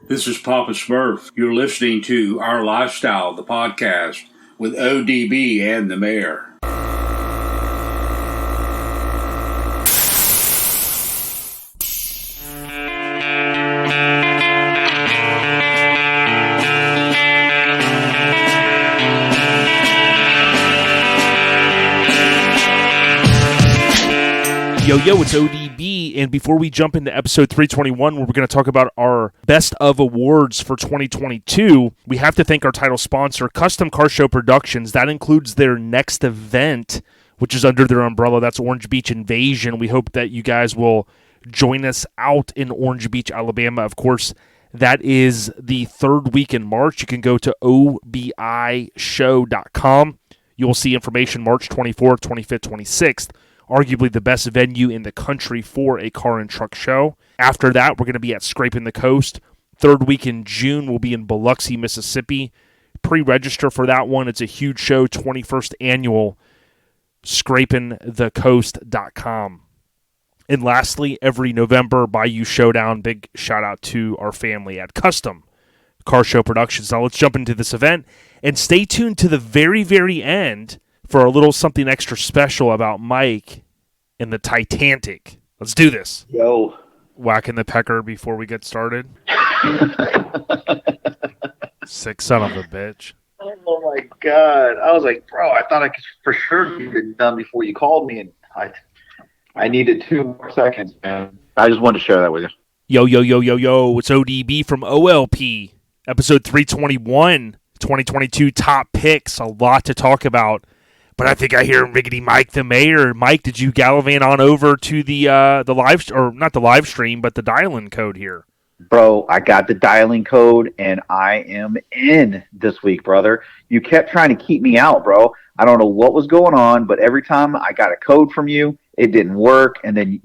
This is Papa Smurf. You're listening to Our Lifestyle, the podcast, with ODB and the Mayor. Yo, it's ODB, and before we jump into episode 321, where we're going to talk about our best of awards for 2022, we have to thank our title sponsor, Custom Car Show Productions. That includes their next event, which is under their umbrella. That's Orange Beach Invasion. We hope that you guys will join us out in Orange Beach, Alabama. Of course, that is the third week in March. You can go to obishow.com. You will see information March 24th, 25th, 26th. Arguably the best venue in the country for a car and truck show. After that, we're going to be at Scraping the Coast. Third week in June, we'll be in Biloxi, Mississippi. Pre-register for that one. It's a huge show, 21st annual, scrapingthecoast.com. And lastly, every November, Bayou Showdown. Big shout out to our family at Custom Car Show Productions. Now let's jump into this event and stay tuned to the very, very end for a little something extra special about Mike and the Titanic. Let's do this. Yo. Whacking the pecker before we get started. Sick son of a bitch. Oh, my God. I was like, bro, I thought I could for sure get it done before you called me, and I needed 2 more seconds, man. I just wanted to share that with you. Yo. It's ODB from OLP, episode 321, 2022 top picks. A lot to talk about. But I think I hear Riggedy Mike the Mayor. Mike, did you gallivant on over to the live, or not the live stream, but the dial-in code here? Bro, I got the dialing code, and I am in this week, brother. You kept trying to keep me out, bro. I don't know what was going on, but every time I got a code from you, it didn't work. And then,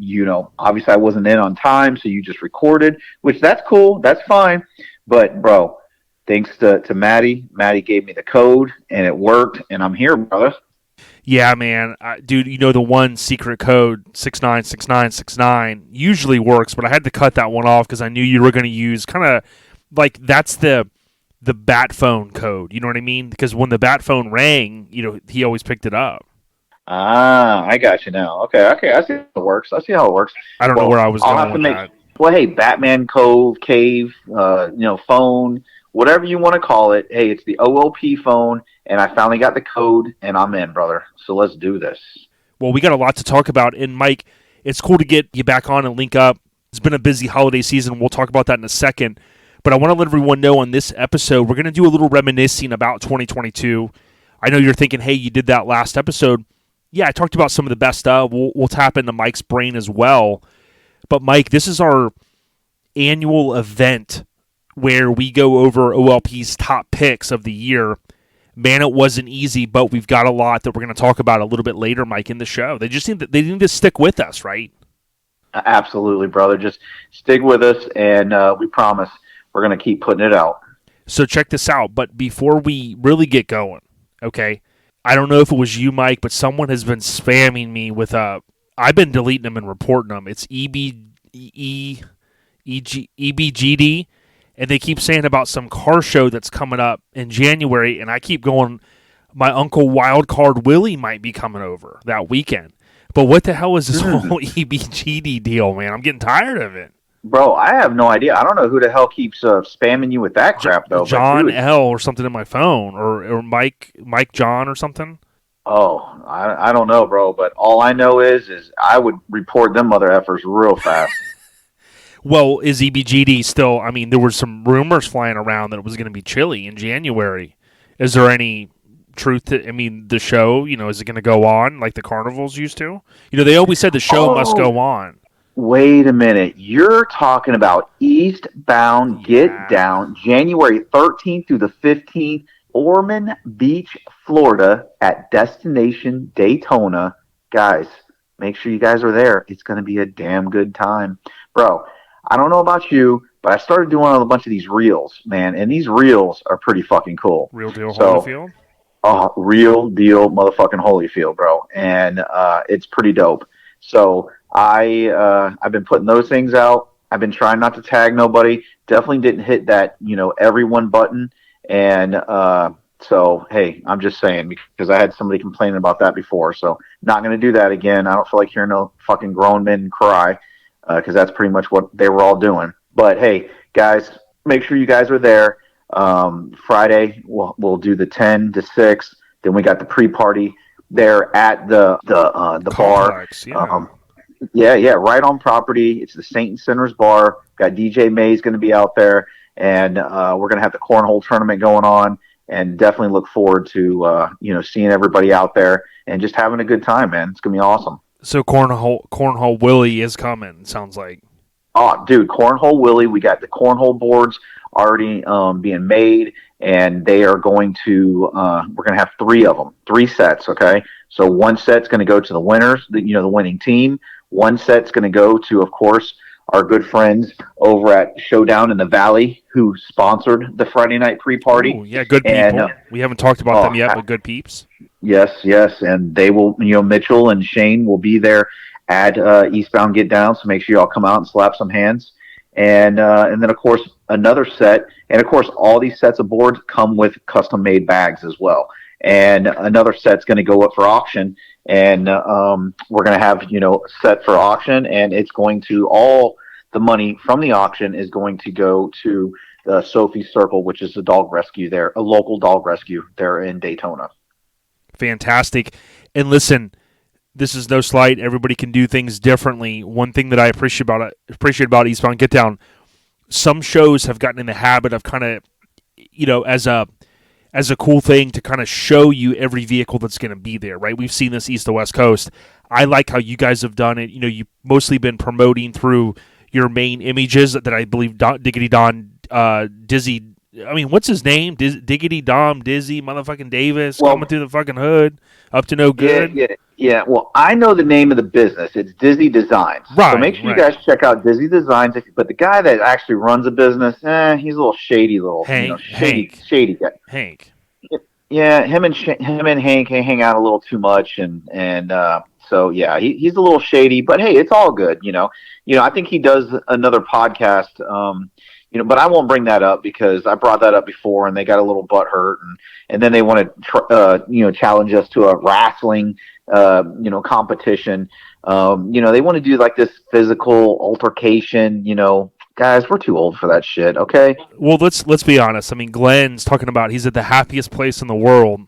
obviously I wasn't in on time, so you just recorded, which that's cool. That's fine. But, bro, thanks to Maddie. Maddie gave me the code, and it worked, and I'm here, brother. Yeah, man. Dude, the one secret code, 696969, usually works, but I had to cut that one off because I knew you were going to use kind of like that's the bat phone code. You know what I mean? Because when the bat phone rang, he always picked it up. Ah, I got you now. Okay. I see how it works. I don't know where I was going with that. Well, hey, Batman Cave, phone, whatever you want to call it. Hey, it's the OLP phone, and I finally got the code, and I'm in, brother. So let's do this. Well, we got a lot to talk about, and Mike, it's cool to get you back on and link up. It's been a busy holiday season. We'll talk about that in a second, but I want to let everyone know on this episode, we're going to do a little reminiscing about 2022. I know you're thinking, hey, you did that last episode. Yeah, I talked about some of the best of. We'll tap into Mike's brain as well. But, Mike, this is our annual event where we go over OLP's top picks of the year. Man, it wasn't easy, but we've got a lot that we're going to talk about a little bit later, Mike, in the show. They need to stick with us, right? Absolutely, brother. Just stick with us, and we promise we're going to keep putting it out. So check this out. But before we really get going, okay, I don't know if it was you, Mike, but someone has been spamming me with I've been deleting them and reporting them. It's EBGD, and they keep saying about some car show that's coming up in January, and I keep going, my Uncle Wildcard Willie might be coming over that weekend. But what the hell is this whole EBGD deal, man? I'm getting tired of it. Bro, I have no idea. I don't know who the hell keeps spamming you with that crap, though. John L. or something in my phone, or Mike John or something. Oh, I don't know, bro. But all I know is I would report them mother effers real fast. Well, is EBGD still, I mean, there were some rumors flying around that it was going to be chilly in January. Is there any truth to, the show, is it going to go on like the carnivals used to? They always said the show must go on. Wait a minute. You're talking about Eastbound Get Down, January 13th through the 15th, Ormond Beach, Florida, at Destination Daytona. Guys, make sure you guys are there. It's going to be a damn good time. Bro, I don't know about you, but I started doing a bunch of these reels, man, and these reels are pretty fucking cool. Real deal Holyfield? Real deal motherfucking Holyfield, bro. And it's pretty dope. So I've been putting those things out. I've been trying not to tag nobody. Definitely didn't hit that, everyone button. And so, hey, I'm just saying because I had somebody complaining about that before. So not going to do that again. I don't feel like hearing no fucking grown men cry because that's pretty much what they were all doing. But hey, guys, make sure you guys are there. Friday, we'll do the 10 to 6. Then we got the pre-party there at the Complex, bar. Yeah, right on property. It's the Saint and Sinners Bar. Got DJ May's going to be out there, and we're going to have the cornhole tournament going on. And definitely look forward to seeing everybody out there and just having a good time, man. It's going to be awesome. So cornhole Willie is coming. Sounds like. Oh, dude, Cornhole Willie. We got the cornhole boards already being made, and they are going to. We're going to have 3 of them, 3 sets. Okay, so one set's going to go to the winners, the winning team. One set's going to go to, of course, our good friends over at Showdown in the Valley, who sponsored the Friday night pre-party. Ooh, yeah, good people. We haven't talked about them yet, but good peeps. Yes, and they will. Mitchell and Shane will be there at Eastbound Get Down, so make sure y'all come out and slap some hands. And then, of course, another set. And, of course, all these sets of boards come with custom-made bags as well. And another set's going to go up for auction. And we're going to have, set for auction. And it's going to all the money from the auction is going to go to the Sophie Circle, which is a dog rescue there, a local dog rescue there in Daytona. Fantastic. And listen, this is no slight. Everybody can do things differently. One thing that I appreciate about Eastbound Get Down, some shows have gotten in the habit of kind of, as a cool thing to kind of show you every vehicle that's going to be there, right? We've seen this East to West Coast. I like how you guys have done it. You've mostly been promoting through your main images that I believe Diggity Don, Dizzy. I mean, what's his name? Diggity Dom, Dizzy, motherfucking Davis, coming through the fucking hood, up to no good. Yeah. Well, I know the name of the business. It's Dizzy Designs. Right. So make sure you guys check out Dizzy Designs. But the guy that actually runs the business, he's a little shady, shady guy. Hank. Yeah, him and Hank hang out a little too much, and so yeah, he's a little shady. But hey, it's all good. I think he does another podcast. But I won't bring that up because I brought that up before and they got a little butthurt and then they want to, challenge us to a wrestling, competition. They want to do like this physical altercation, guys, we're too old for that shit. Okay. Well, let's be honest. I mean, Glenn's talking about he's at the happiest place in the world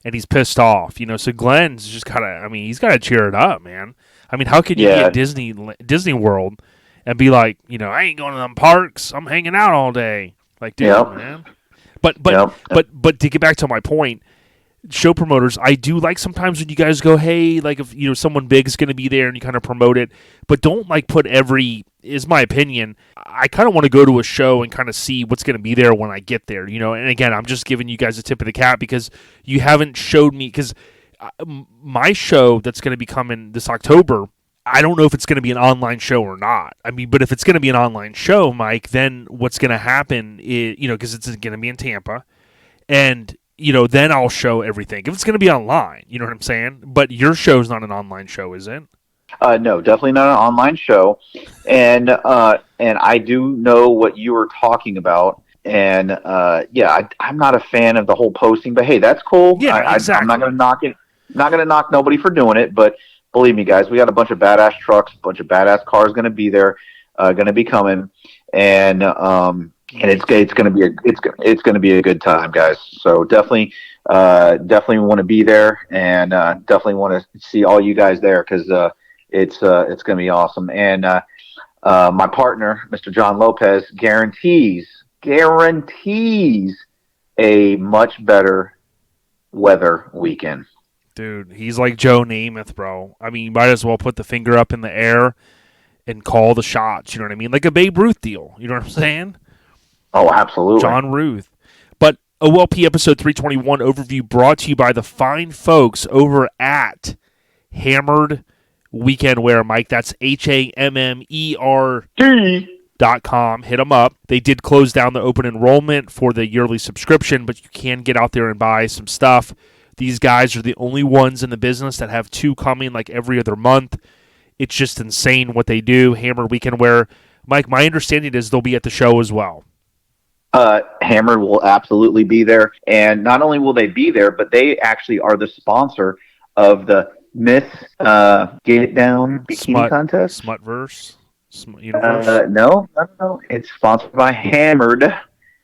and he's pissed off, so Glenn's just he's got to cheer it up, man. I mean, how could you be at Disney World and be like, I ain't going to them parks. I'm hanging out all day. Like, dude, man. But to get back to my point, show promoters, I do like sometimes when you guys go, hey, like if someone big is going to be there and you kind of promote it, but don't like put is my opinion. I kind of want to go to a show and kind of see what's going to be there when I get there, And again, I'm just giving you guys a tip of the cap because you haven't showed me because my show that's going to be coming this October. I don't know if it's going to be an online show or not. I mean, but if it's going to be an online show, Mike, then what's going to happen is, because it's going to be in Tampa, and, then I'll show everything. If it's going to be online, you know what I'm saying? But your show's not an online show, is it? No, definitely not an online show. And I do know what you were talking about. And, I'm not a fan of the whole posting, but hey, that's cool. Yeah, exactly. I'm not going to knock it. Not going to knock nobody for doing it, but believe me, guys, we got a bunch of badass trucks, a bunch of badass cars going to be there, going to be coming, and it's going to be a good time, guys. So definitely want to be there, and definitely want to see all you guys there because it's going to be awesome. And my partner, Mr. John Lopez, guarantees a much better weather weekend. Dude, he's like Joe Namath, bro. I mean, you might as well put the finger up in the air and call the shots, you know what I mean? Like a Babe Ruth deal, you know what I'm saying? Oh, absolutely. John Ruth. But OLP episode 321 overview brought to you by the fine folks over at Hammered Weekend Wear, Mike. That's HAMMERD.com. Hit them up. They did close down the open enrollment for the yearly subscription, but you can get out there and buy some stuff. These guys are the only ones in the business that have 2 coming like every other month. It's just insane what they do. Hammered Weekend Wear. Mike, my understanding is they'll be at the show as well. Hammered will absolutely be there. And not only will they be there, but they actually are the sponsor of the Miss Get It Down Bikini Contest. Smutverse? Universe? No. It's sponsored by Hammered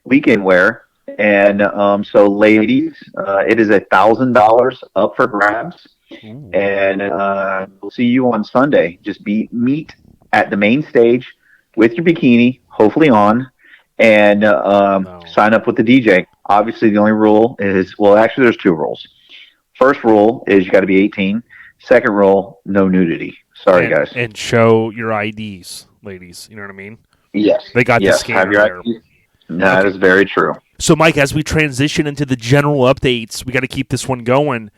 Weekend Wear. And so, ladies, it is $1,000 up for grabs. Ooh. And we'll see you on Sunday. Just meet at the main stage with your bikini, hopefully on, and sign up with the DJ. Obviously, the only rule is, well, actually, there's 2 rules. First rule is you got to be 18. Second rule, no nudity. Sorry, guys. And show your IDs, ladies. You know what I mean? Yes. They got the scanner have your there. IDs. That is very true. So, Mike, as we transition into the general updates, we got to keep this one going.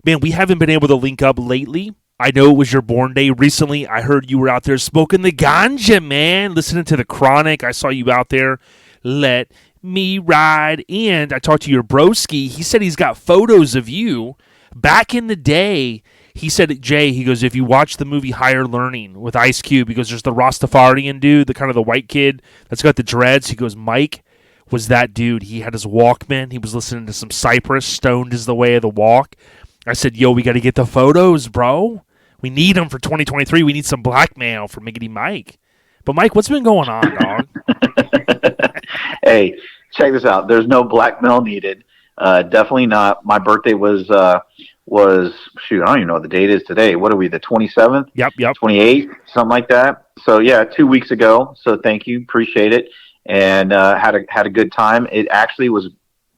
Man, we haven't been able to link up lately. I know it was your born day recently. I heard you were out there smoking the ganja, man, listening to the Chronic. I saw you out there. Let me ride. And I talked to your broski. He said he's got photos of you back in the day. He said, Jay, he goes, if you watch the movie Higher Learning with Ice Cube, he goes, there's the Rastafarian dude, the kind of the white kid that's got the dreads. He goes, Mike was that dude. He had his Walkman. He was listening to some Cypress. Stoned is the way of the walk. I said, yo, we got to get the photos, bro. We need them for 2023. We need some blackmail for Miggity Mike. But, Mike, what's been going on, dog? Hey, check this out. There's no blackmail needed. Definitely not. My birthday was, shoot, I don't even know what the date is today. What are we, the 27th? Yep. 28th, something like that. So, yeah, 2 weeks ago. So, thank you. Appreciate it. And had a good time. It actually was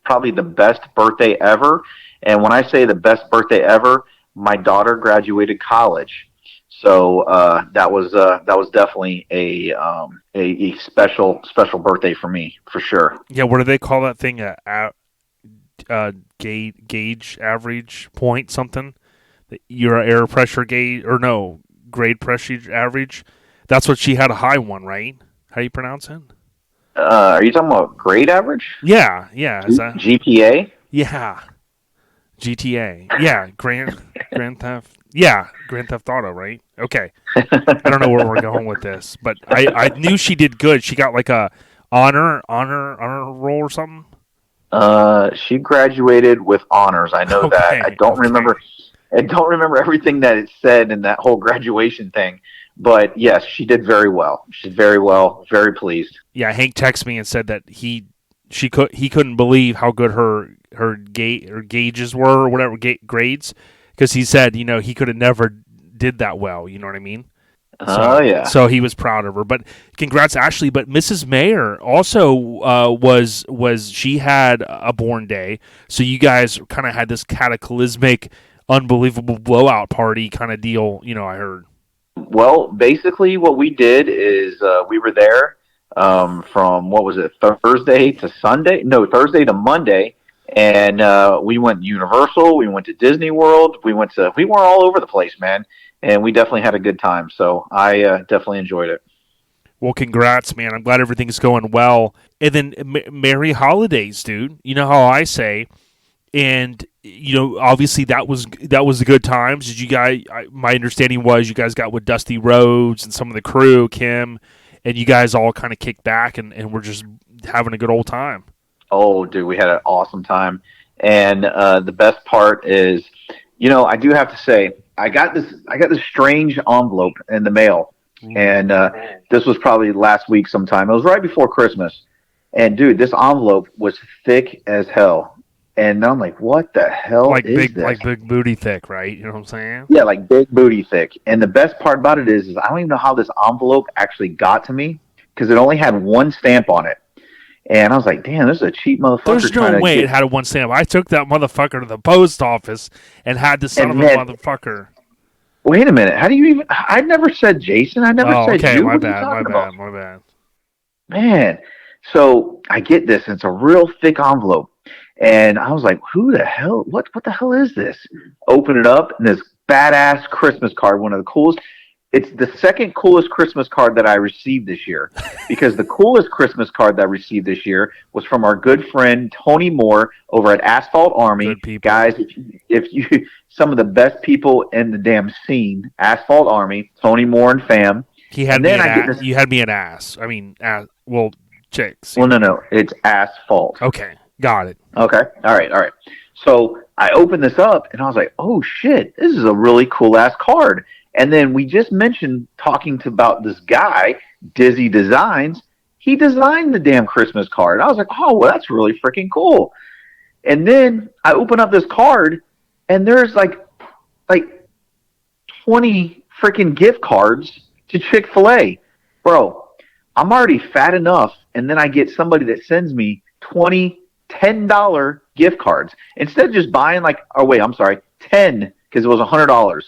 probably the best birthday ever. And when I say the best birthday ever, my daughter graduated college. So that was definitely a special birthday for me, for sure. Yeah, what do they call that thing? Gauge average point something? Your air pressure gauge, or no, grade pressure average? That's what she had, a high one, right? How do you pronounce it? Are you talking about grade average? Yeah. Is that GPA? Yeah. GTA. Yeah. Grand Theft. Yeah. Grand Theft Auto, right? Okay. I don't know where we're going with this, but I knew she did good. She got like a honor roll or something. She graduated with honors. I know that. I don't remember everything that it said in that whole graduation thing. But yes, she did very well. She did very well. Very pleased. Yeah, Hank texted me and said that he couldn't believe how good her gauges were, or whatever grades, because he said, he could have never did that well. You know what I mean? Yeah. So he was proud of her. But congrats, Ashley. But Mrs. Mayer also was she had a born day, so you guys kind of had this cataclysmic, unbelievable blowout party kind of deal. I heard. Well, basically what we did is we were there from, what was it, Thursday to Sunday? No, Thursday to Monday. And we went to Universal. We went to Disney World. We were all over the place, man. And we definitely had a good time. So I definitely enjoyed it. Well, congrats, man. I'm glad everything's going well. And then Merry Holidays, dude. You know how I say. And obviously that was the good times. Did you guys? My understanding was you guys got with Dusty Rhodes and some of the crew, Kim, and you guys all kind of kicked back and were just having a good old time. Oh, dude, we had an awesome time. And the best part is, I do have to say, I got this strange envelope in the mail, and this was probably last week sometime. It was right before Christmas, and dude, this envelope was thick as hell. And I'm like, what the hell is this? Like big booty thick, right? You know what I'm saying? Yeah, like big booty thick. And the best part about it is I don't even know how this envelope actually got to me, because it only had one stamp on it. And I was like, damn, this is a cheap motherfucker. There's no way it had a one stamp. I took that motherfucker to the post office and had the son of a motherfucker. Wait a minute. How do you even... I never said Jason. I never said okay, you. My bad. Man. So I get this. And it's a real thick envelope. And I was like, who the hell? What the hell is this? Open it up, and this badass Christmas card, one of the coolest. It's the second coolest Christmas card that I received this year, because the coolest Christmas card that I received this year was from our good friend Tony Moore over at Asphalt Army. Guys, if you some of the best people in the damn scene, Asphalt Army, Tony Moore and fam. He had And me then an I get this. you had me an ass. I mean, chicks. Well, no, it's asphalt. Okay, got it. Okay, all right. So I opened this up, and I was like, "Oh shit, this is a really cool ass card." And then we just mentioned talking about this guy, Dizzy Designs. He designed the damn Christmas card. I was like, "Oh, well, that's really freaking cool." And then I open up this card, and there's like 20 freaking gift cards to Chick-fil-A. Bro, I'm already fat enough, and then I get somebody that sends me 20 $10 gift cards. Instead of just buying 10, because it was $100.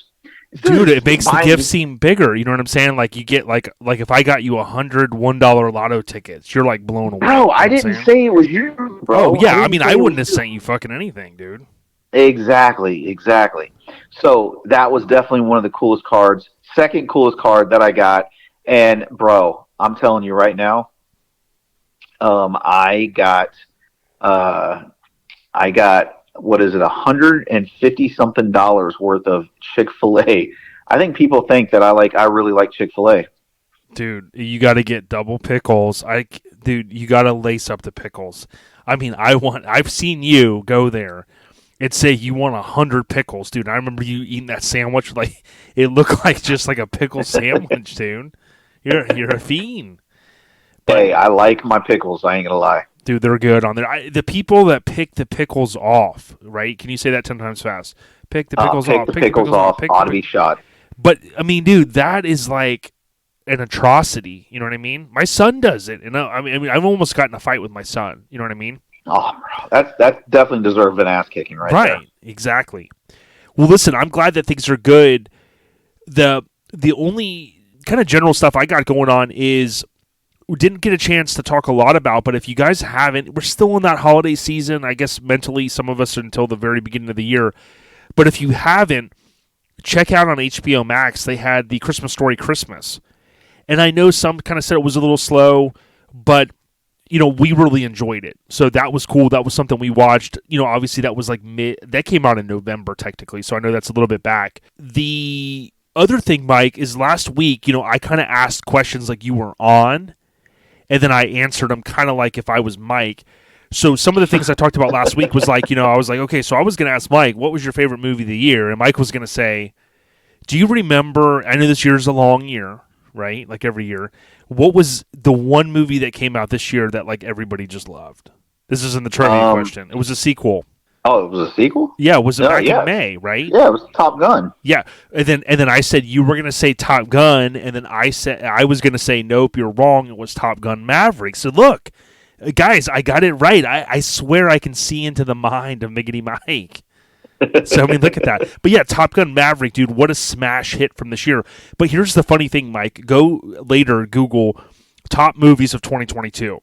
Dude, it makes the gift seem bigger. You know what I'm saying? Like you get like if I got you $101 lotto tickets, you're like blown away. Bro, I didn't say it was you, bro. Oh yeah, I wouldn't have sent you fucking anything, dude. Exactly. So that was definitely one of the coolest cards. Second coolest card that I got, and bro, I'm telling you right now, I got what is it, $150 something worth of Chick-fil-A. I think people think that I really like Chick-fil-A. Dude, you got to get double pickles. You got to lace up the pickles. I mean, I've seen you go there and say you want 100 pickles, dude. I remember you eating that sandwich like it looked like just like a pickle sandwich, dude. You're a fiend. But, hey, I like my pickles. I ain't gonna lie. Dude, they're good on there. The people that pick the pickles off, right? Can you say that 10 times fast? Pick the pickles off. Pick the pickles off. Ought to be shot. But, I mean, dude, that is like an atrocity. You know what I mean? My son does it. And I mean, I've almost gotten in a fight with my son. You know what I mean? Oh, bro, that definitely deserves an ass kicking right there. Right, exactly. Well, listen, I'm glad that things are good. The only kind of general stuff I got going on is we didn't get a chance to talk a lot about, but if you guys haven't, we're still in that holiday season. I guess mentally, some of us are until the very beginning of the year. But if you haven't, check out on HBO Max. They had the Christmas Story Christmas. And I know some kind of said it was a little slow, but, we really enjoyed it. So that was cool. That was something we watched. Obviously that was that came out in November technically, so I know that's a little bit back. The other thing, Mike, is last week, I kind of asked questions like you were on, and then I answered them kind of like if I was Mike. So some of the things I talked about last week was like, I was like, okay, so I was going to ask Mike, what was your favorite movie of the year? And Mike was going to say, do you remember, I know this year's a long year, right? Like every year. What was the one movie that came out this year that like everybody just loved? This isn't the trivia question. It was a sequel. Oh, it was a sequel? Yeah, it was back in May, right? Yeah, it was Top Gun. Yeah, and then I said you were going to say Top Gun, and then I said I was going to say nope, you're wrong. It was Top Gun Maverick. So look, guys, I got it right. I swear I can see into the mind of Miggity Mike. So I mean, look at that. But yeah, Top Gun Maverick, dude, what a smash hit from this year. But here's the funny thing, Mike. Go later, Google top movies of 2022,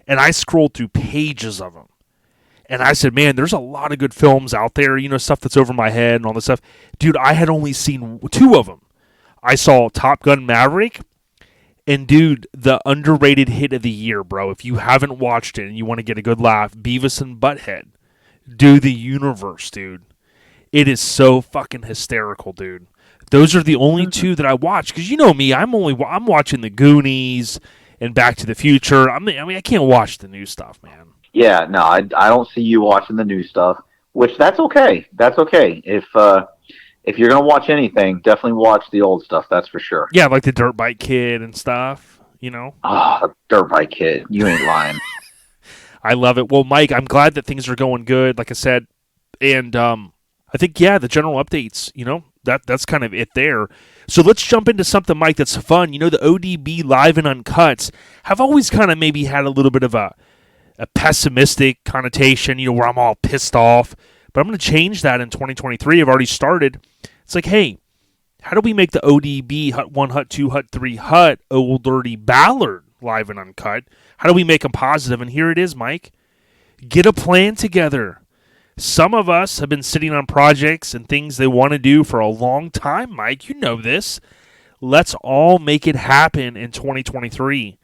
and I scrolled through pages of them. And I said, man, there's a lot of good films out there, stuff that's over my head and all this stuff. Dude, I had only seen two of them. I saw Top Gun Maverick, and dude, the underrated hit of the year, bro. If you haven't watched it and you want to get a good laugh, Beavis and Butthead. Do the Universe, dude. It is so fucking hysterical, dude. Those are the only two that I watch, because you know me, I'm watching the Goonies and Back to the Future. I can't watch the new stuff, man. Yeah, no, I don't see you watching the new stuff, which that's okay. That's okay. If you're gonna watch anything, definitely watch the old stuff. That's for sure. Yeah, like the Dirt Bike Kid and stuff. Oh, Dirt Bike Kid, you ain't lying. I love it. Well, Mike, I'm glad that things are going good. Like I said, and I think the general updates. That's kind of it there. So let's jump into something, Mike, that's fun. The ODB Live and Uncuts have always kind of maybe had a little bit of a pessimistic connotation, where I'm all pissed off. But I'm going to change that in 2023. I've already started. It's like, hey, how do we make the ODB Hut 1, Hut 2, Hut 3, Hut Old Dirty Ballard Live and Uncut? How do we make them positive? And here it is, Mike. Get a plan together. Some of us have been sitting on projects and things they want to do for a long time, Mike. You know this. Let's all make it happen in 2023.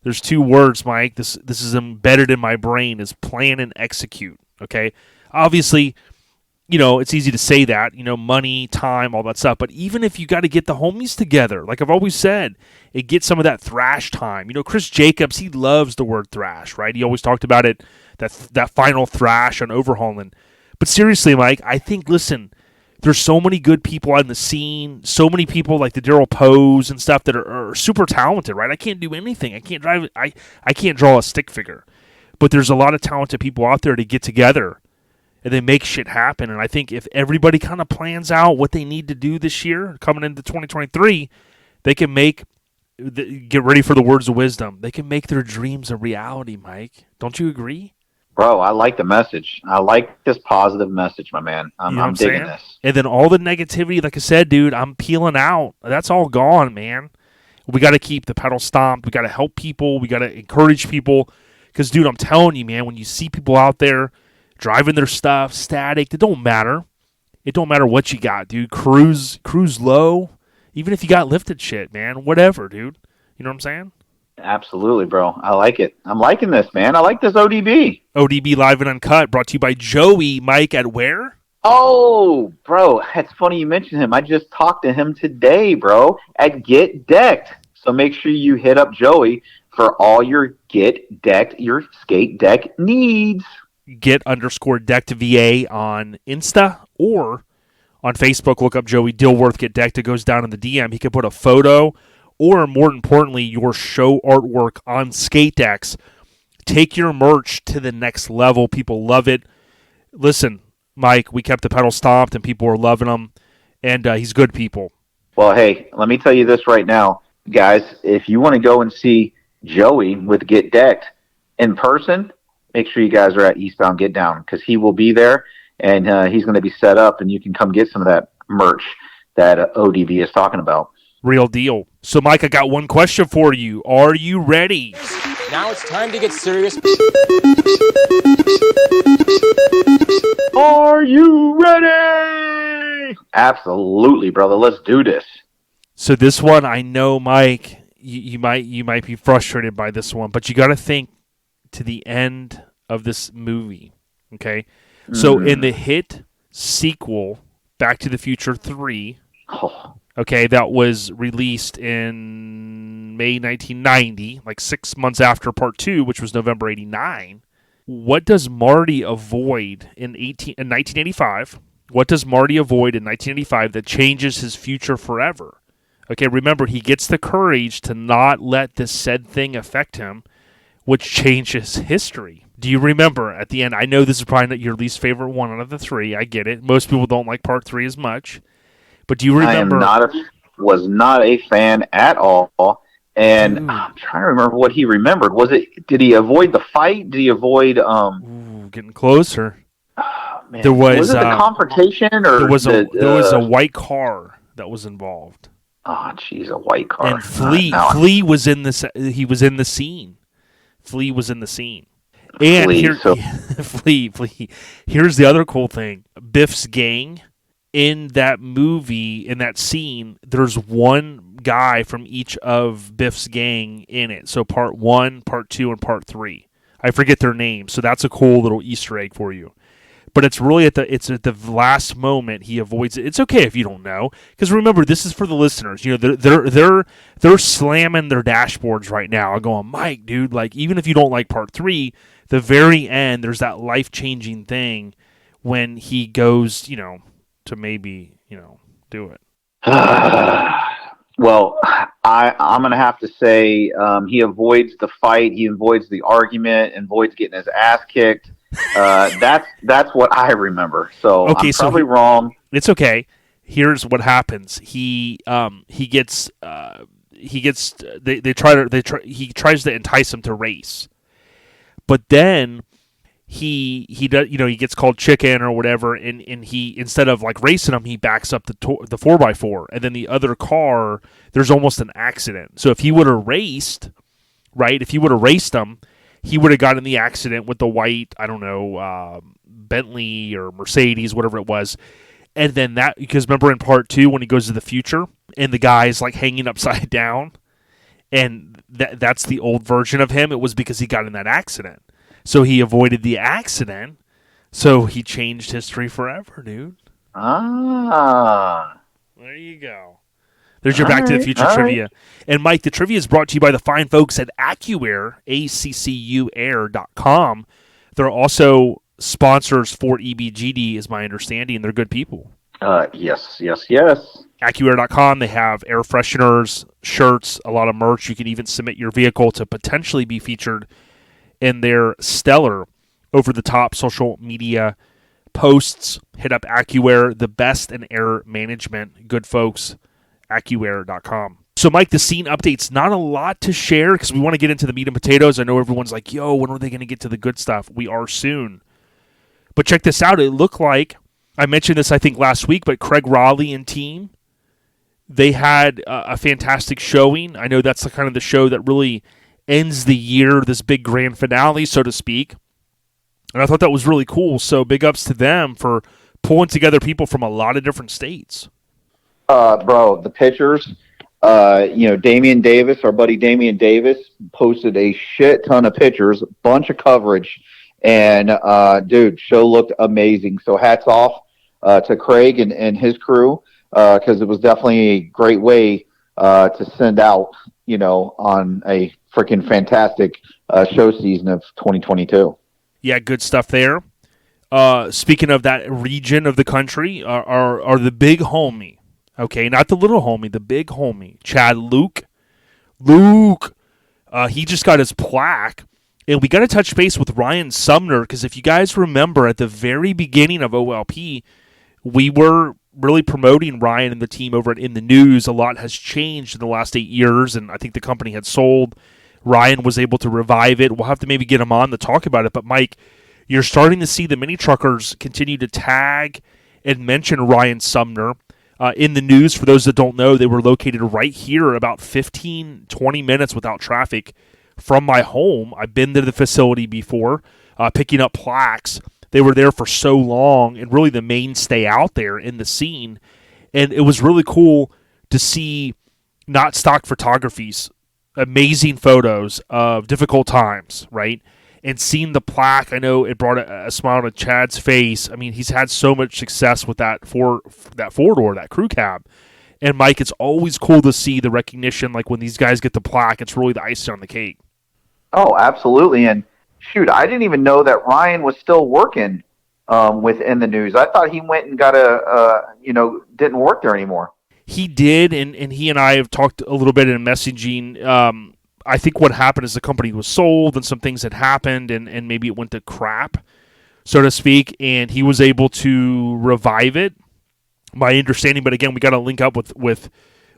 There's two words, Mike. This is embedded in my brain, is plan and execute, okay? Obviously, it's easy to say that, money, time, all that stuff. But even if you got to get the homies together, like I've always said, it gets some of that thrash time. Chris Jacobs, he loves the word thrash, right? He always talked about it, that final thrash on Overhauling. But seriously, Mike, I think, listen, there's so many good people on the scene, so many people like the Daryl Poes and stuff that are super talented, right? I can't do anything. I can't drive. I can't draw a stick figure. But there's a lot of talented people out there to get together and they make shit happen. And I think if everybody kind of plans out what they need to do this year, coming into 2023, they can get ready for the words of wisdom. They can make their dreams a reality, Mike. Don't you agree? Bro, I like the message. I like this positive message, my man. I'm digging this. And then all the negativity, like I said, dude, I'm peeling out. That's all gone, man. We got to keep the pedal stomped. We got to help people. We got to encourage people. Because, dude, I'm telling you, man, when you see people out there driving their stuff, static, it don't matter. It don't matter what you got, dude. Cruise low. Even if you got lifted shit, man. Whatever, dude. You know what I'm saying? Absolutely, bro. I like it. I'm liking this, man. I like this ODB. ODB Live and Uncut, brought to you by Joey. Mike, at where? Oh, bro. It's funny you mentioned him. I just talked to him today, bro, at Get Decked. So make sure you hit up Joey for all your Get Decked, your skate deck needs. Get_decked VA on Insta or on Facebook. Look up Joey Dilworth Get Decked. It goes down in the DM. He can put a photo or, more importantly, your show artwork on skate decks. Take your merch to the next level. People love it. Listen, Mike, we kept the pedal stomped and people were loving him, and he's good people. Well, hey, let me tell you this right now, guys. If you want to go and see Joey with Get Decked in person, make sure you guys are at Eastbound Get Down because he will be there and he's going to be set up and you can come get some of that merch that ODB is talking about. Real deal. So, Mike, I got one question for you. Are you ready? Now it's time to get serious. Are you ready? Absolutely, brother. Let's do this. So this one, I know, Mike, you might be frustrated by this one, but you got to think to the end of this movie, okay? So in the hit sequel, Back to the Future 3, okay, that was released in May 1990, like 6 months after Part 2, which was November 89. What does Marty avoid in 1985? What does Marty avoid in 1985 that changes his future forever? Okay, remember, he gets the courage to not let this said thing affect him, which changes history. Do you remember at the end? I know this is probably not your least favorite one out of the three. I get it. Most people don't like Part 3 as much. But do you remember? Was not a fan at all. And I'm trying to remember what he remembered. Did he avoid the fight? Did he avoid getting closer? Man. There was it the confrontation or there was a white car that was involved. Oh, jeez, a white car. And Flea was in this. He was in the scene. Flea was in the scene. And Flea. Here's the other cool thing. Biff's gang in that movie, in that scene, there's one guy from each of Biff's gang in it. So Part 1, Part 2, and Part 3. I forget their names. So that's a cool little Easter egg for you. But it's really at the last moment he avoids it. It's okay if you don't know, because remember, this is for the listeners. You know, they're slamming their dashboards right now, going, Mike, dude, like even if you don't like Part 3, the very end, there's that life-changing thing when he goes, to maybe, do it. Well, I'm going to have to say he avoids the fight, he avoids the argument, avoids getting his ass kicked. That's what I remember. So okay, I'm probably wrong. It's okay. Here's what happens. He tries to entice him to race, but then he does, he gets called chicken or whatever, and he, instead of like racing him, he backs up the 4x4, and then the other car, there's almost an accident. So if he would have raced, right? If he would have raced him, he would have gotten in the accident with the white, I don't know, Bentley or Mercedes, whatever it was. And then that, because remember in Part 2 when he goes to the future and the guy's like hanging upside down, and that's the old version of him. It was because he got in that accident. So he avoided the accident So he changed history forever, dude. Ah. There you go. There's your All Back to the right, Future all trivia. right. And Mike, the trivia is brought to you by the fine folks at AccuAir, AccuAir.com. They're also sponsors for EBGD, is my understanding. They're good people. Yes. AccuAir.com, they have air fresheners, shirts, a lot of merch. You can even submit your vehicle to potentially be featured in their stellar over-the-top social media posts. Hit up AccuAir, the best in air management. Good folks, AccuAir.com. So, Mike, the scene update's not a lot to share because we want to get into the meat and potatoes. I know everyone's like, yo, when are they going to get to the good stuff? We are soon. But check this out. It looked like, I mentioned this, I think, last week, but Craig Raleigh and team, they had a fantastic showing. I know that's the kind of the show that really ends the year, this big grand finale, so to speak. And I thought that was really cool. So big ups to them for pulling together people from a lot of different states. Bro, the pictures, Damian Davis, our buddy Damian Davis, posted a shit ton of pictures, bunch of coverage, and dude, show looked amazing. So hats off to Craig and his crew, because it was definitely a great way to send out, on a freaking fantastic show season of 2022. Yeah, good stuff there. Speaking of that region of the country, are the big homie, okay, not the little homie, the big homie, Chad Luke. He just got his plaque, and we got to touch base with Ryan Sumner because if you guys remember at the very beginning of OLP, we were really promoting Ryan and the team over at In the News. A lot has changed in the last 8 years, and I think the company had sold. Ryan was able to revive it. We'll have to maybe get him on to talk about it. But, Mike, you're starting to see the mini truckers continue to tag and mention Ryan Sumner. In the News, for those that don't know, they were located right here, about 15, 20 minutes without traffic from my home. I've been to the facility before, picking up plaques. They were there for so long and really the mainstay out there in the scene. And it was really cool to see not stock photographies, amazing photos of difficult times, right? And seeing the plaque, I know it brought a smile to Chad's face. I mean, he's had so much success with that four-door, that crew cab. And, Mike, it's always cool to see the recognition, like when these guys get the plaque, it's really the icing on the cake. Oh, absolutely. And shoot, I didn't even know that Ryan was still working within the News. I thought he went and got didn't work there anymore. He did, and he and I have talked a little bit in messaging. I think what happened is the company was sold and some things had happened and maybe it went to crap, so to speak, and he was able to revive it, my understanding. But again, we got to link up with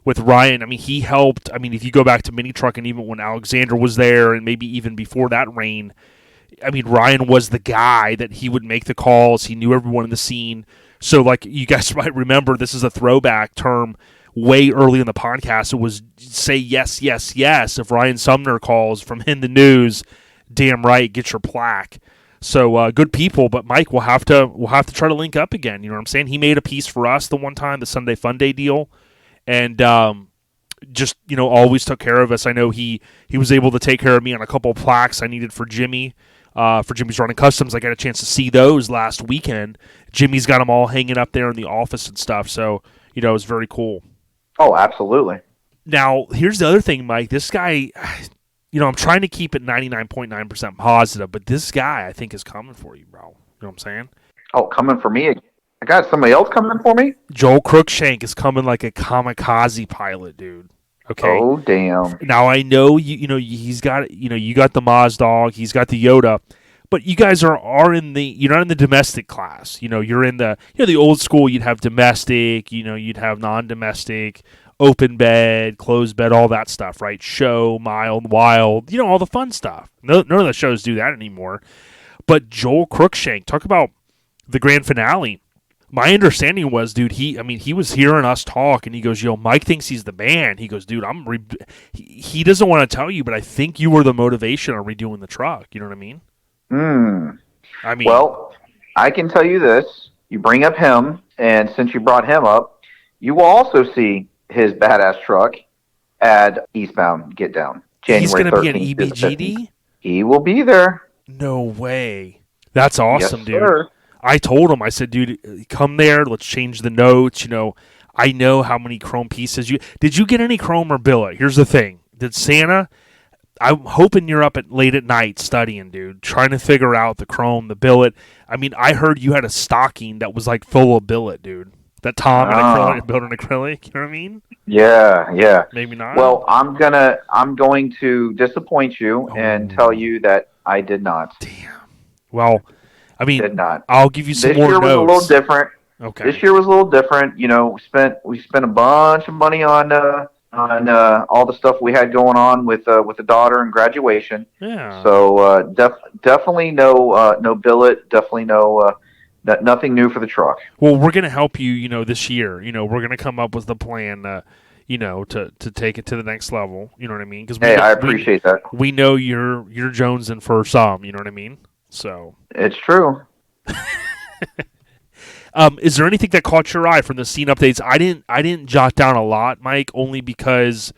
Ryan. I mean, he helped. I mean, if you go back to Mini Truck and even when Alexander was there and maybe even before that reign, I mean, Ryan was the guy that he would make the calls. He knew everyone in the scene. So, like, you guys might remember, this is a throwback term way early in the podcast. It was say yes, yes, yes. If Ryan Sumner calls from In the News, damn right, get your plaque. So good people, but Mike, we'll have to try to link up again. You know what I'm saying? He made a piece for us the one time, the Sunday Fun Day deal, and just always took care of us. I know he was able to take care of me on a couple of plaques I needed for Jimmy. For Jimmy's Running Customs, I got a chance to see those last weekend. Jimmy's got them all hanging up there in the office and stuff. So it was very cool. Oh, absolutely. Now, here's the other thing, Mike. This guy, I'm trying to keep it 99.9% positive, but this guy, I think, is coming for you, bro. You know what I'm saying? Oh, coming for me? I got somebody else coming for me? Joel Cruikshank is coming like a kamikaze pilot, dude. Okay. Oh, damn. Now, I know, he's got, you got the Maz dog, he's got the Yoda, but you guys are in you're not in the domestic class. You're in the old school. You'd have domestic, you'd have non-domestic, open bed, closed bed, all that stuff, right? Show, mild, wild, all the fun stuff. None of the shows do that anymore. But Joel Cruikshank, talk about the grand finale. My understanding was, dude, he was hearing us talk, and he goes, yo, Mike thinks he's the man. He goes, dude, he doesn't want to tell you, but I think you were the motivation on redoing the truck. You know what I mean? I mean, well, I can tell you this. You bring up him, and since you brought him up, you will also see his badass truck at Eastbound Get Down. January he's going to be an 13th to the EBGD? 15th. He will be there. No way. That's awesome, Yes, dude. sir. I told him, I said, dude, come there. Let's change the notes. I know how many chrome pieces did you get any chrome or billet? Here's the thing. Did Santa? I'm hoping you're up late at night studying, dude, trying to figure out the chrome, the billet. I mean, I heard you had a stocking that was like full of billet, dude. That Tom and acrylic, built an acrylic. You know what I mean? Yeah. Maybe not. Well, I'm going to disappoint you and tell you that I did not. Damn. Well, I mean, did not. I'll give you some this more year notes. Was a little different. Okay. This year was a little different. We spent a bunch of money on all the stuff we had going on with the daughter and graduation. Yeah. So definitely no billet. Definitely nothing new for the truck. Well, we're gonna help you. This year. We're gonna come up with the plan. To take it to the next level. You know what I mean? Because I appreciate that. We know you're jonesing for some. You know what I mean? So it's true. Is there anything that caught your eye from the scene updates? I didn't jot down a lot, Mike, only because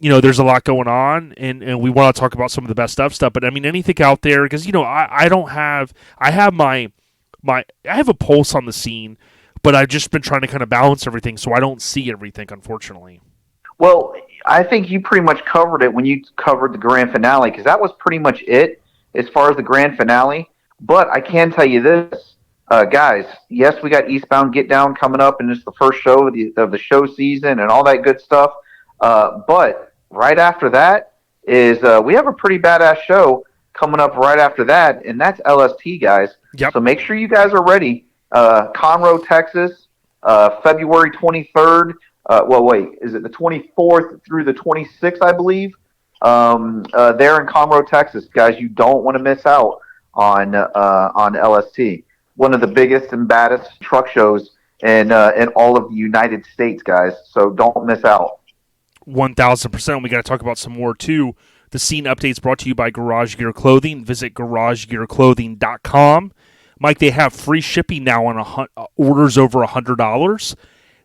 there's a lot going on, and we want to talk about some of the best stuff. But I mean, anything out there? Because I have a pulse on the scene, but I've just been trying to kind of balance everything, so I don't see everything, unfortunately. Well, I think you pretty much covered it when you covered the grand finale, because that was pretty much it as far as the grand finale. But I can tell you this. Guys, yes, we got Eastbound Get Down coming up, and it's the first show of the show season and all that good stuff. But right after that is we have a pretty badass show coming up right after that, and that's LST, guys. Yep. So make sure you guys are ready. Conroe, Texas, February 23rd. Is it the 24th through the 26th, I believe? There in Conroe, Texas, guys, you don't want to miss out on LST. One of the biggest and baddest truck shows in all of the United States, guys. So don't miss out. 1,000%. We got to talk about some more, too. The scene updates brought to you by Garage Gear Clothing. Visit garagegearclothing.com. Mike, they have free shipping now on orders over $100.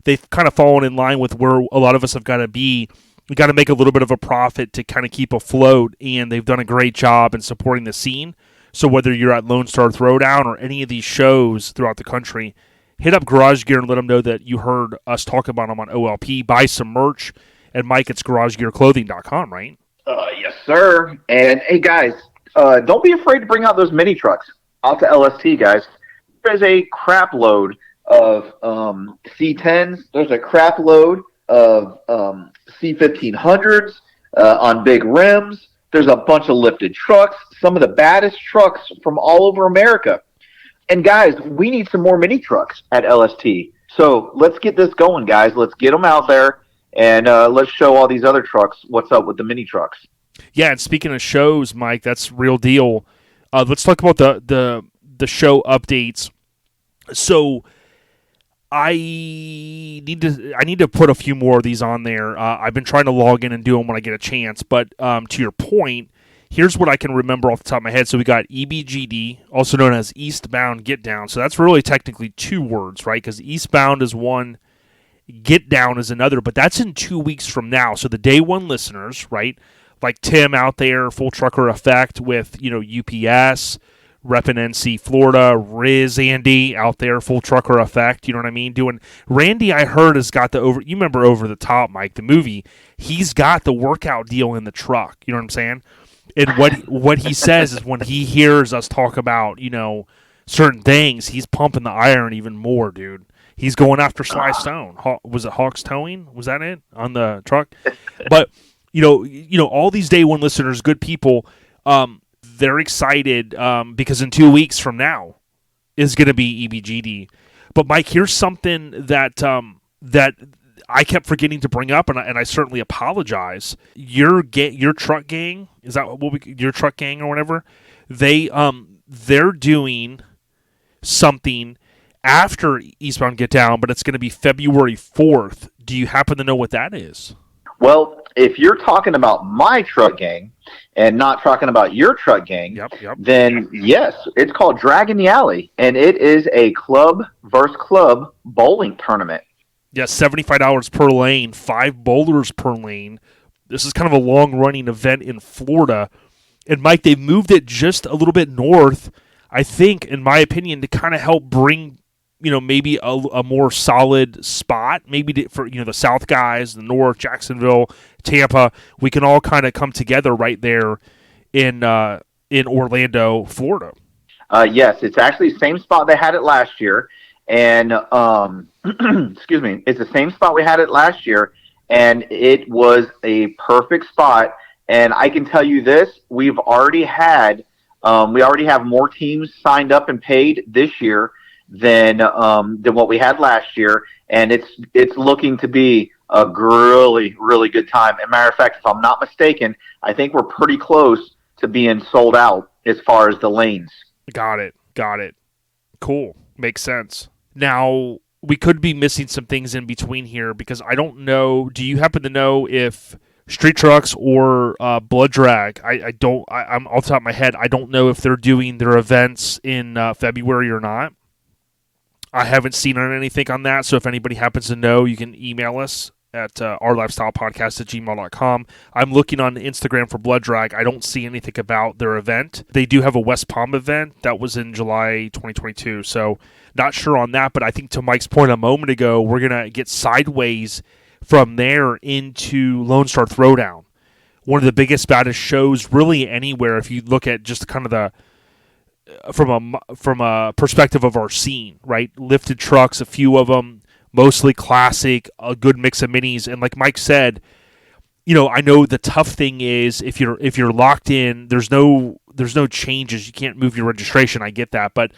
They've kind of fallen in line with where a lot of us have got to be. We got to make a little bit of a profit to kind of keep afloat, and they've done a great job in supporting the scene. So whether you're at Lone Star Throwdown or any of these shows throughout the country, hit up Garage Gear and let them know that you heard us talk about them on OLP. Buy some merch. And Mike, it's garagegearclothing.com, right? Yes, sir. And hey, guys, don't be afraid to bring out those mini trucks out to LST, guys. There's a crap load of C10s. There's a crap load of C1500s on big rims. There's a bunch of lifted trucks, some of the baddest trucks from all over America. And guys, we need some more mini trucks at LST. So let's get this going, guys. Let's get them out there, and let's show all these other trucks what's up with the mini trucks. Yeah, and speaking of shows, Mike, that's real deal. Let's talk about the show updates. So I need to put a few more of these on there. I've been trying to log in and do them when I get a chance. But to your point, here's what I can remember off the top of my head. So we got EBGD, also known as Eastbound Get Down. So that's really technically two words, right? Because Eastbound is one, Get Down is another. But that's in 2 weeks from now. So the day one listeners, right? Like Tim out there, Full Trucker Effect with UPS. Reppin' NC Florida, Riz Andy out there, Full Trucker Effect, you know what I mean? Doing Randy, I heard, has got you remember Over the Top, Mike, the movie. He's got the workout deal in the truck, you know what I'm saying? And what he says is when he hears us talk about, certain things, he's pumping the iron even more, dude. He's going after Sly Stone. Was it Hawks Towing? Was that it on the truck? But all these day one listeners, good people, they're excited because in 2 weeks from now is going to be EBGD. But Mike, here's something that I kept forgetting to bring up, and I certainly apologize. Your truck gang, is that your truck gang or whatever? They're doing something after Eastbound Get Down, but it's going to be February 4th. Do you happen to know what that is? Well, if you're talking about my truck gang and not talking about your truck gang, yep. Then yes, it's called Drag in the Alley, and it is a club versus club bowling tournament. Yeah, $75 per lane, 5 bowlers per lane. This is kind of a long-running event in Florida. And, Mike, they've moved it just a little bit north. I think, in my opinion, to kind of help bring, maybe a more solid spot, maybe for, the South guys, the North, Jacksonville, Tampa, we can all kind of come together right there in Orlando, Florida. Yes, it's actually the same spot they had it last year. And, excuse me, it's the same spot we had it last year. And it was a perfect spot. And I can tell you this, we already have more teams signed up and paid this year than what we had last year. And it's looking to be a really, really good time. As a matter of fact, if I'm not mistaken, I think we're pretty close to being sold out as far as the lanes. Got it. Cool. Makes sense. Now, we could be missing some things in between here because I don't know. Do you happen to know if Street Trucks or Blood Drag, I'm off the top of my head, I don't know if they're doing their events in February or not. I haven't seen anything on that, so if anybody happens to know, you can email us at ourlifestylepodcast@gmail.com. I'm looking on Instagram for Blood Drag. I don't see anything about their event. They do have a West Palm event. That was in July 2022, so not sure on that, but I think to Mike's point a moment ago, we're going to get sideways from there into Lone Star Throwdown. One of the biggest, baddest shows really anywhere if you look at just kind of from a perspective of our scene, right? Lifted trucks, a few of them, mostly classic, a good mix of minis, and like Mike said, I know the tough thing is if you're locked in, there's no changes. You can't move your registration. I get that, but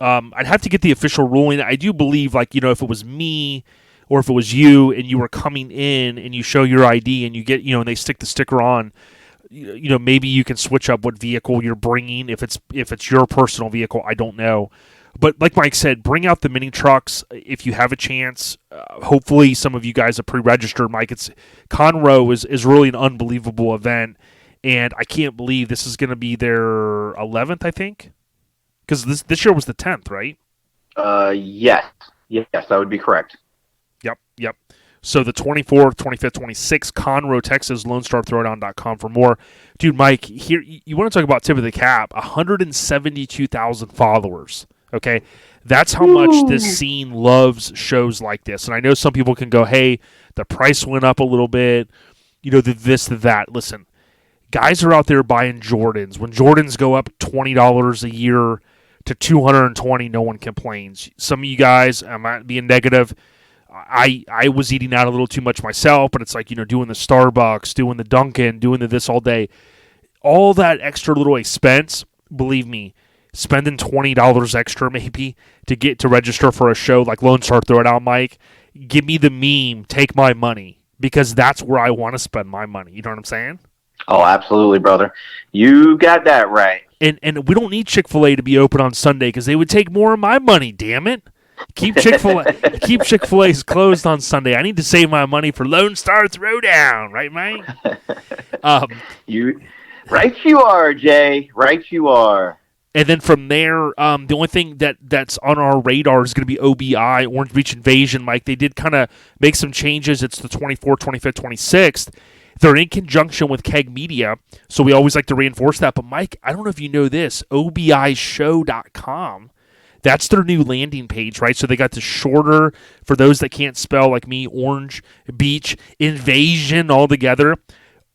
I'd have to get the official ruling. I do believe, if it was me or if it was you and you were coming in and you show your ID and you get, and they stick the sticker on, maybe you can switch up what vehicle you're bringing. If it's your personal vehicle, I don't know. But like Mike said, bring out the mini trucks if you have a chance. Hopefully some of you guys are pre-registered. Mike, Conroe is really an unbelievable event, and I can't believe this is going to be their 11th, I think. Because this year was the 10th, right? Yes, that would be correct. Yep. So the 24th, 25th, 26th, Conroe, Texas, LoneStarThrowdown.com for more. Dude, Mike, here you want to talk about tip of the cap, 172,000 followers, okay? That's how much this scene loves shows like this. And I know some people can go, hey, the price went up a little bit, the this, the that. Listen, guys are out there buying Jordans. When Jordans go up $20 a year to $220, no one complains. Some of you guys, I might be negative. I was eating out a little too much myself, but it's like, doing the Starbucks, doing the Dunkin', doing the this all day. All that extra little expense, believe me, spending $20 extra maybe to get to register for a show like Lone Star Throwdown, Mike, give me the meme, take my money, because that's where I want to spend my money. You know what I'm saying? Oh, absolutely, brother. You got that right. And we don't need Chick-fil-A to be open on Sunday because they would take more of my money, damn it. Keep Chick-fil-A's closed on Sunday. I need to save my money for Lone Star Throwdown, right, Mike? Right you are, Jay. Right you are. And then from there, the only thing that's on our radar is going to be OBI, Orange Beach Invasion, Mike. They did kind of make some changes. It's the 24th, 25th, 26th. They're in conjunction with Keg Media, so we always like to reinforce that. But, Mike, I don't know if you know this, obishow.com. That's their new landing page, right? So they got the shorter, for those that can't spell like me, Orange Beach Invasion all together.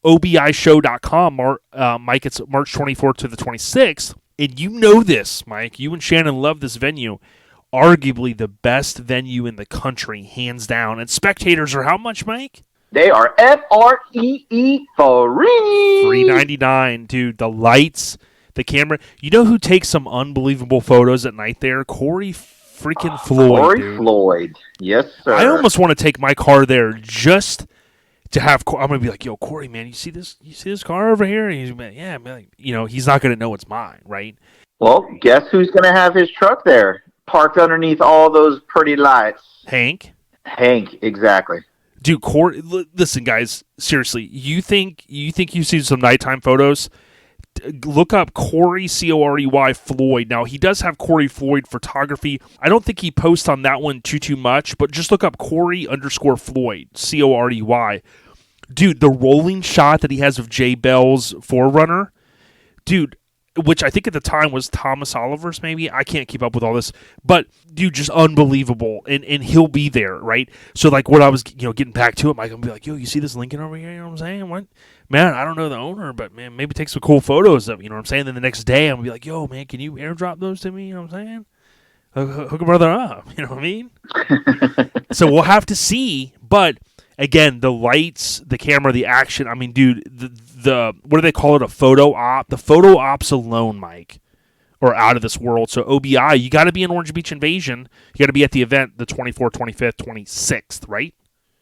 obishow.com, Mike, it's March 24th to the 26th. And you know this, Mike. You and Shannon love this venue. Arguably the best venue in the country, hands down. And spectators are how much, Mike? They are FREE free. $3.99, dude. The lights, the camera. You know who takes some unbelievable photos at night there? Corey freaking Floyd. Corey Floyd. Yes, sir. I almost want to take my car there just to have. I'm gonna be like, yo, Corey, man, you see this? You see this car over here? And he's like, yeah, man. He's not gonna know it's mine, right? Well, guess who's gonna have his truck there, parked underneath all those pretty lights? Hank, exactly. Dude, Corey, listen, guys, seriously, you think you see some nighttime photos? Look up Corey, Corey Floyd. Now, he does have Corey Floyd photography. I don't think he posts on that one too much, but just look up Corey_Floyd, Corey. Dude, the rolling shot that he has of Jay Bell's Forerunner, dude, which I think at the time was Thomas Oliver's maybe. I can't keep up with all this. But, dude, just unbelievable. And he'll be there, right? So, like, what I was, getting back to it, Mike, I'm be like, yo, you see this Lincoln over here? You know what I'm saying? What? Man, I don't know the owner, but, man, maybe take some cool photos of it. You know what I'm saying? Then the next day, I'm going to be like, yo, man, can you airdrop those to me? You know what I'm saying? Hook a brother up. You know what I mean? So we'll have to see. But, again, the lights, the camera, the action, I mean, dude, the what do they call it, a photo op? The photo ops alone, Mike, are out of this world. So OBI, you got to be in Orange Beach Invasion. You got to be at the event the 24th, 25th, 26th, right?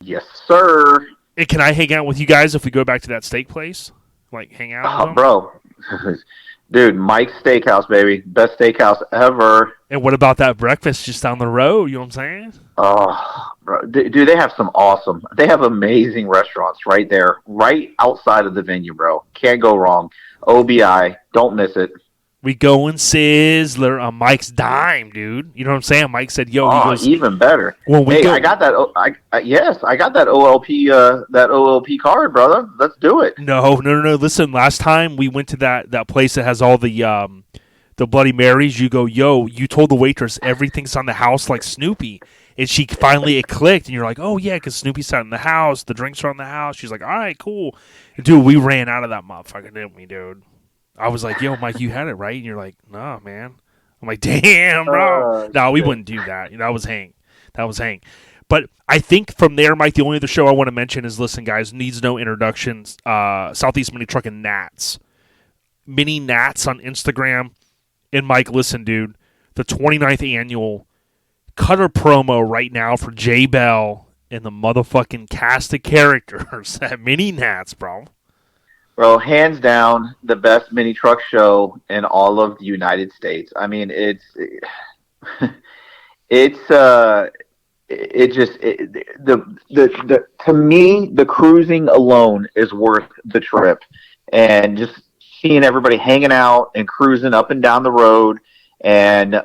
Yes, sir. And can I hang out with you guys if we go back to that steak place? Like, hang out with them? Bro. Dude, Mike's Steakhouse, baby. Best steakhouse ever. And what about that breakfast just down the road? You know what I'm saying? Oh, bro. Dude, they have they have amazing restaurants right there, right outside of the venue, bro. Can't go wrong. OBI, don't miss it. We go in Sizzler on Mike's dime, dude. You know what I'm saying? Mike said, "Yo, he goes, even better." When we go, I got that. I got that OLP. That OLP card, brother. Let's do it. No. Listen, last time we went to that place that has all the Bloody Marys. You go, yo. You told the waitress everything's on the house like Snoopy, and she finally it clicked, and you're like, oh yeah, because Snoopy's out in the house. The drinks are on the house. She's like, all right, cool. And, dude, we ran out of that motherfucker, didn't we, dude? I was like, yo, Mike, you had it right. And you're like, no, man. I'm like, damn, bro. No, we wouldn't do that. That was Hank. But I think from there, Mike, the only other show I want to mention is, listen, guys, needs no introductions. Southeast Mini Truck and Nats. Mini Nats on Instagram. And, Mike, listen, dude, the 29th annual cutter promo right now for J Bell and the motherfucking cast of characters at Mini Nats, bro. Bro, hands down, the best mini truck show in all of the United States. I mean, to me, the cruising alone is worth the trip, and just seeing everybody hanging out and cruising up and down the road, and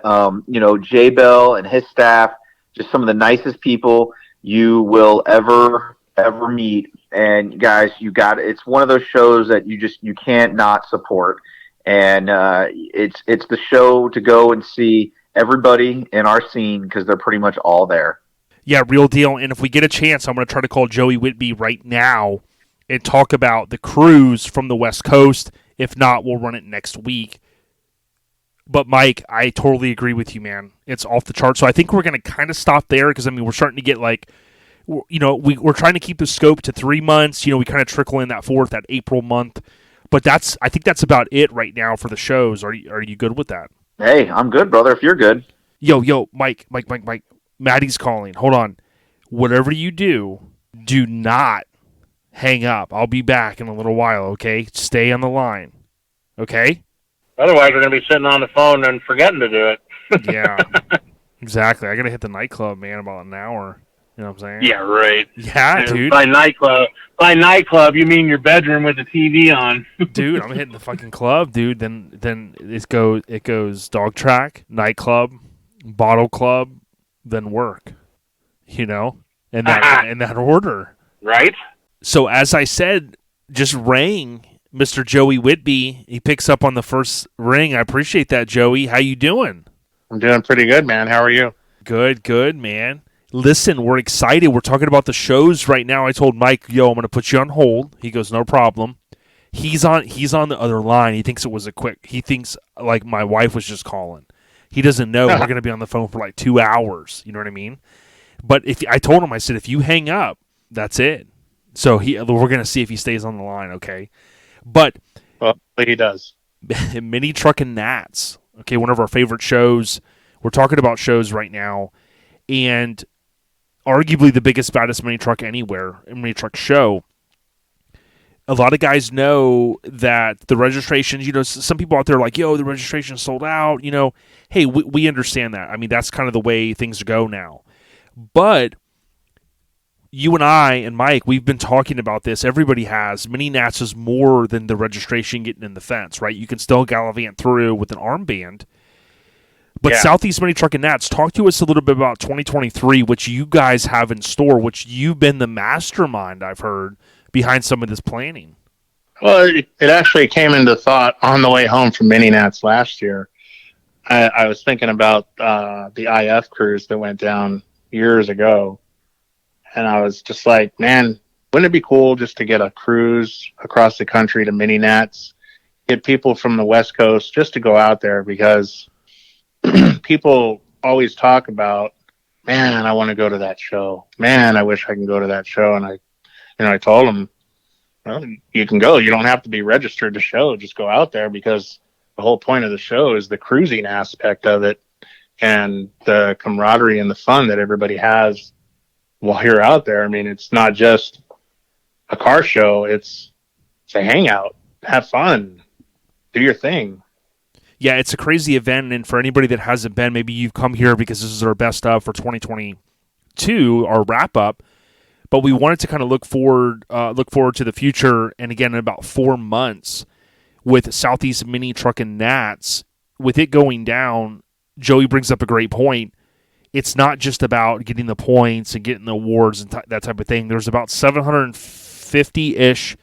J Bell and his staff, just some of the nicest people you will ever meet. And guys, it's one of those shows that you can't not support. And it's the show to go and see everybody in our scene, because they're pretty much all there. Yeah, real deal. And if we get a chance, I'm going to try to call Joey Whitby right now and talk about the cruise from the West Coast. If not, we'll run it next week. But, Mike, I totally agree with you, man. It's off the chart. So I think we're going to kind of stop there, because, I mean, we're starting to get, like, we're trying to keep the scope to 3 months. We kind of trickle in that April month. But I think that's about it right now for the shows. Are you good with that? Hey, I'm good, brother, if you're good. Yo, Mike. Maddie's calling. Hold on. Whatever you do not hang up. I'll be back in a little while, okay? Stay on the line, okay? Otherwise, we're going to be sitting on the phone and forgetting to do it. Yeah, exactly. I got to hit the nightclub, man, about an hour. You know what I'm saying? Yeah, right. Yeah, and dude. By nightclub, you mean your bedroom with the TV on. Dude, I'm hitting the fucking club, dude. Then it goes dog track, nightclub, bottle club, then work. In that order. Right. So as I said, just rang Mr. Joey Whitby. He picks up on the first ring. I appreciate that, Joey. How you doing? I'm doing pretty good, man. How are you? Good, man. Listen, we're excited. We're talking about the shows right now. I told Mike, yo, I'm going to put you on hold. He goes, no problem. He's on the other line. He thinks it was he thinks like my wife was just calling. He doesn't know we're going to be on the phone for like 2 hours. You know what I mean? But I told him, I said, if you hang up, that's it. So we're going to see if he stays on the line, okay? But well, he does. Mini Truck and Nats, okay, one of our favorite shows. We're talking about shows right now, and arguably the biggest, baddest mini truck anywhere, mini truck show. A lot of guys know that the registrations, some people out there are like, yo, the registration's sold out. Hey, we understand that. I mean, that's kind of the way things go now. But you and I and Mike, we've been talking about this. Everybody has. Mini Nats is more than the registration getting in the fence, right? You can still gallivant through with an armband. But yeah. Southeast Mini Truck and Nats, talk to us a little bit about 2023, which you guys have in store, which you've been the mastermind, I've heard, behind some of this planning. Well, it actually came into thought on the way home from Mini Nats last year. I was thinking about the IF cruise that went down years ago, and I was just like, man, wouldn't it be cool just to get a cruise across the country to Mini Nats, get people from the West Coast just to go out there, because people always talk about, man, I want to go to that show. Man, I wish I can go to that show. And I told them, well, you can go. You don't have to be registered to show. Just go out there, because the whole point of the show is the cruising aspect of it and the camaraderie and the fun that everybody has while you're out there. I mean, it's not just a car show. It's a hangout, have fun, do your thing. Yeah, it's a crazy event, and for anybody that hasn't been, maybe you've come here because this is our best of for 2022, our wrap up. But we wanted to kind of look forward to the future, and again, in about 4 months with Southeast Mini Truckin Nats, with it going down, Joey brings up a great point. It's not just about getting the points and getting the awards and that type of thing. There's about 750-ish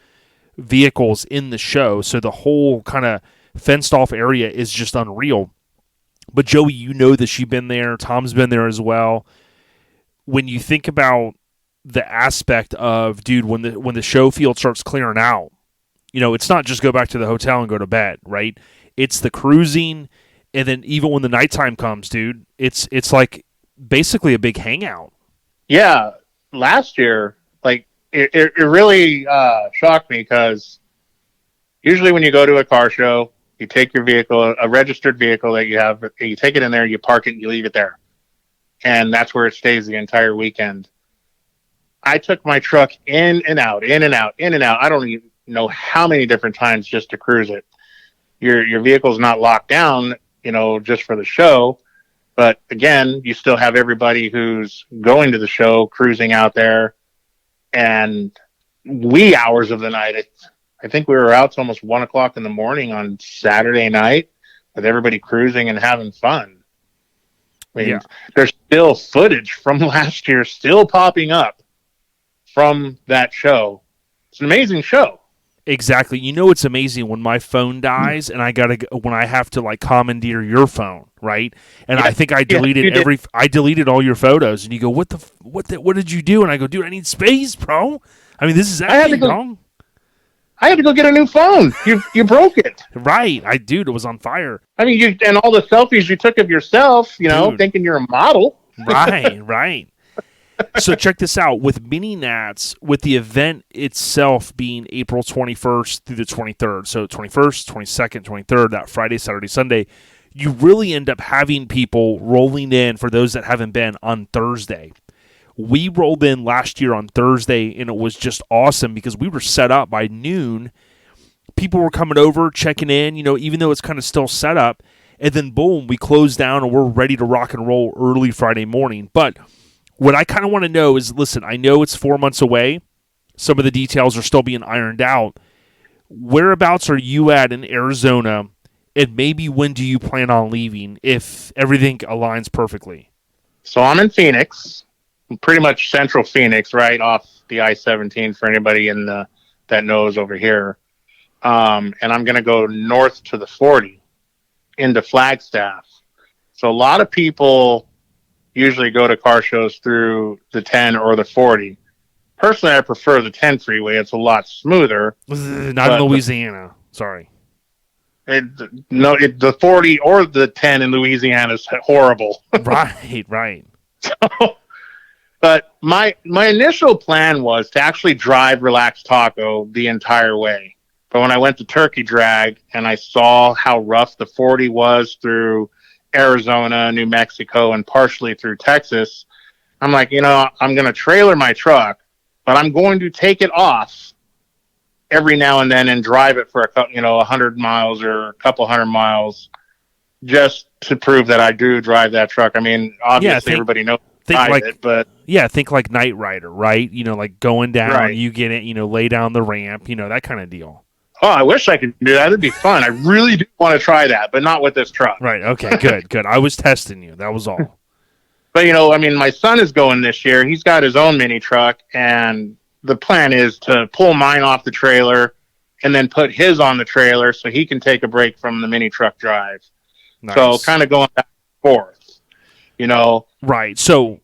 vehicles in the show, so the whole kind of fenced off area is just unreal. But Joey, you know this, you've been there, Tom's been there as well. When you think about the aspect of, dude, when the show field starts clearing out, it's not just go back to the hotel and go to bed, right? It's the cruising, and then even when the nighttime comes, dude, it's like basically a big hangout. Yeah, last year, like it really shocked me, because usually when you go to a car show, you take your vehicle, a registered vehicle that you have, you take it in there, you park it, and you leave it there. And that's where it stays the entire weekend. I took my truck in and out, in and out, in and out. I don't even know how many different times just to cruise it. Your vehicle's not locked down, just for the show. But again, you still have everybody who's going to the show cruising out there. And wee hours of the night, I think we were out to almost 1 o'clock in the morning on Saturday night with everybody cruising and having fun. I mean, There's still footage from last year still popping up from that show. It's an amazing show. Exactly. It's amazing when my phone dies and when I have to like commandeer your phone, right? And I think I deleted I deleted all your photos, and you go, what did you do? And I go, dude, I need space, bro. I mean, this is epic, dog. I had to go get a new phone. You broke it. Right. It was on fire. I mean, and all the selfies you took of yourself, dude, thinking you're a model. Right. So check this out. With Mini Nats, with the event itself being April 21st through the 23rd, so 21st, 22nd, 23rd, that Friday, Saturday, Sunday, you really end up having people rolling in, for those that haven't been, on Thursday. We rolled in last year on Thursday, and it was just awesome because we were set up by noon. People were coming over, checking in, even though it's kind of still set up. And then, boom, we closed down, and we're ready to rock and roll early Friday morning. But what I kind of want to know is, listen, I know it's 4 months away. Some of the details are still being ironed out. Whereabouts are you at in Arizona, and maybe when do you plan on leaving if everything aligns perfectly? So I'm in Phoenix. Pretty much central Phoenix, right off the I-17 for anybody that knows over here. And I'm going to go north to the 40 into Flagstaff. So a lot of people usually go to car shows through the 10 or the 40. Personally, I prefer the 10 freeway. It's a lot smoother. Not in Louisiana. Sorry. The 40 or the 10 in Louisiana is horrible. Right. But my initial plan was to actually drive Relaxed Taco the entire way. But when I went to Turkey Drag and I saw how rough the 40 was through Arizona, New Mexico, and partially through Texas, I'm like, I'm going to trailer my truck, but I'm going to take it off every now and then and drive it for 100 miles or a couple hundred miles just to prove that I do drive that truck. I mean, obviously everybody knows. Think like Knight Rider, right? Like going down, right. You get it, lay down the ramp, that kind of deal. Oh, I wish I could do that. It'd be fun. I really do want to try that, but not with this truck. Right. Okay. Good. I was testing you. That was all. But my son is going this year. He's got his own mini truck, and the plan is to pull mine off the trailer and then put his on the trailer so he can take a break from the mini truck drive. Nice. So kind of going back and forth, Right. So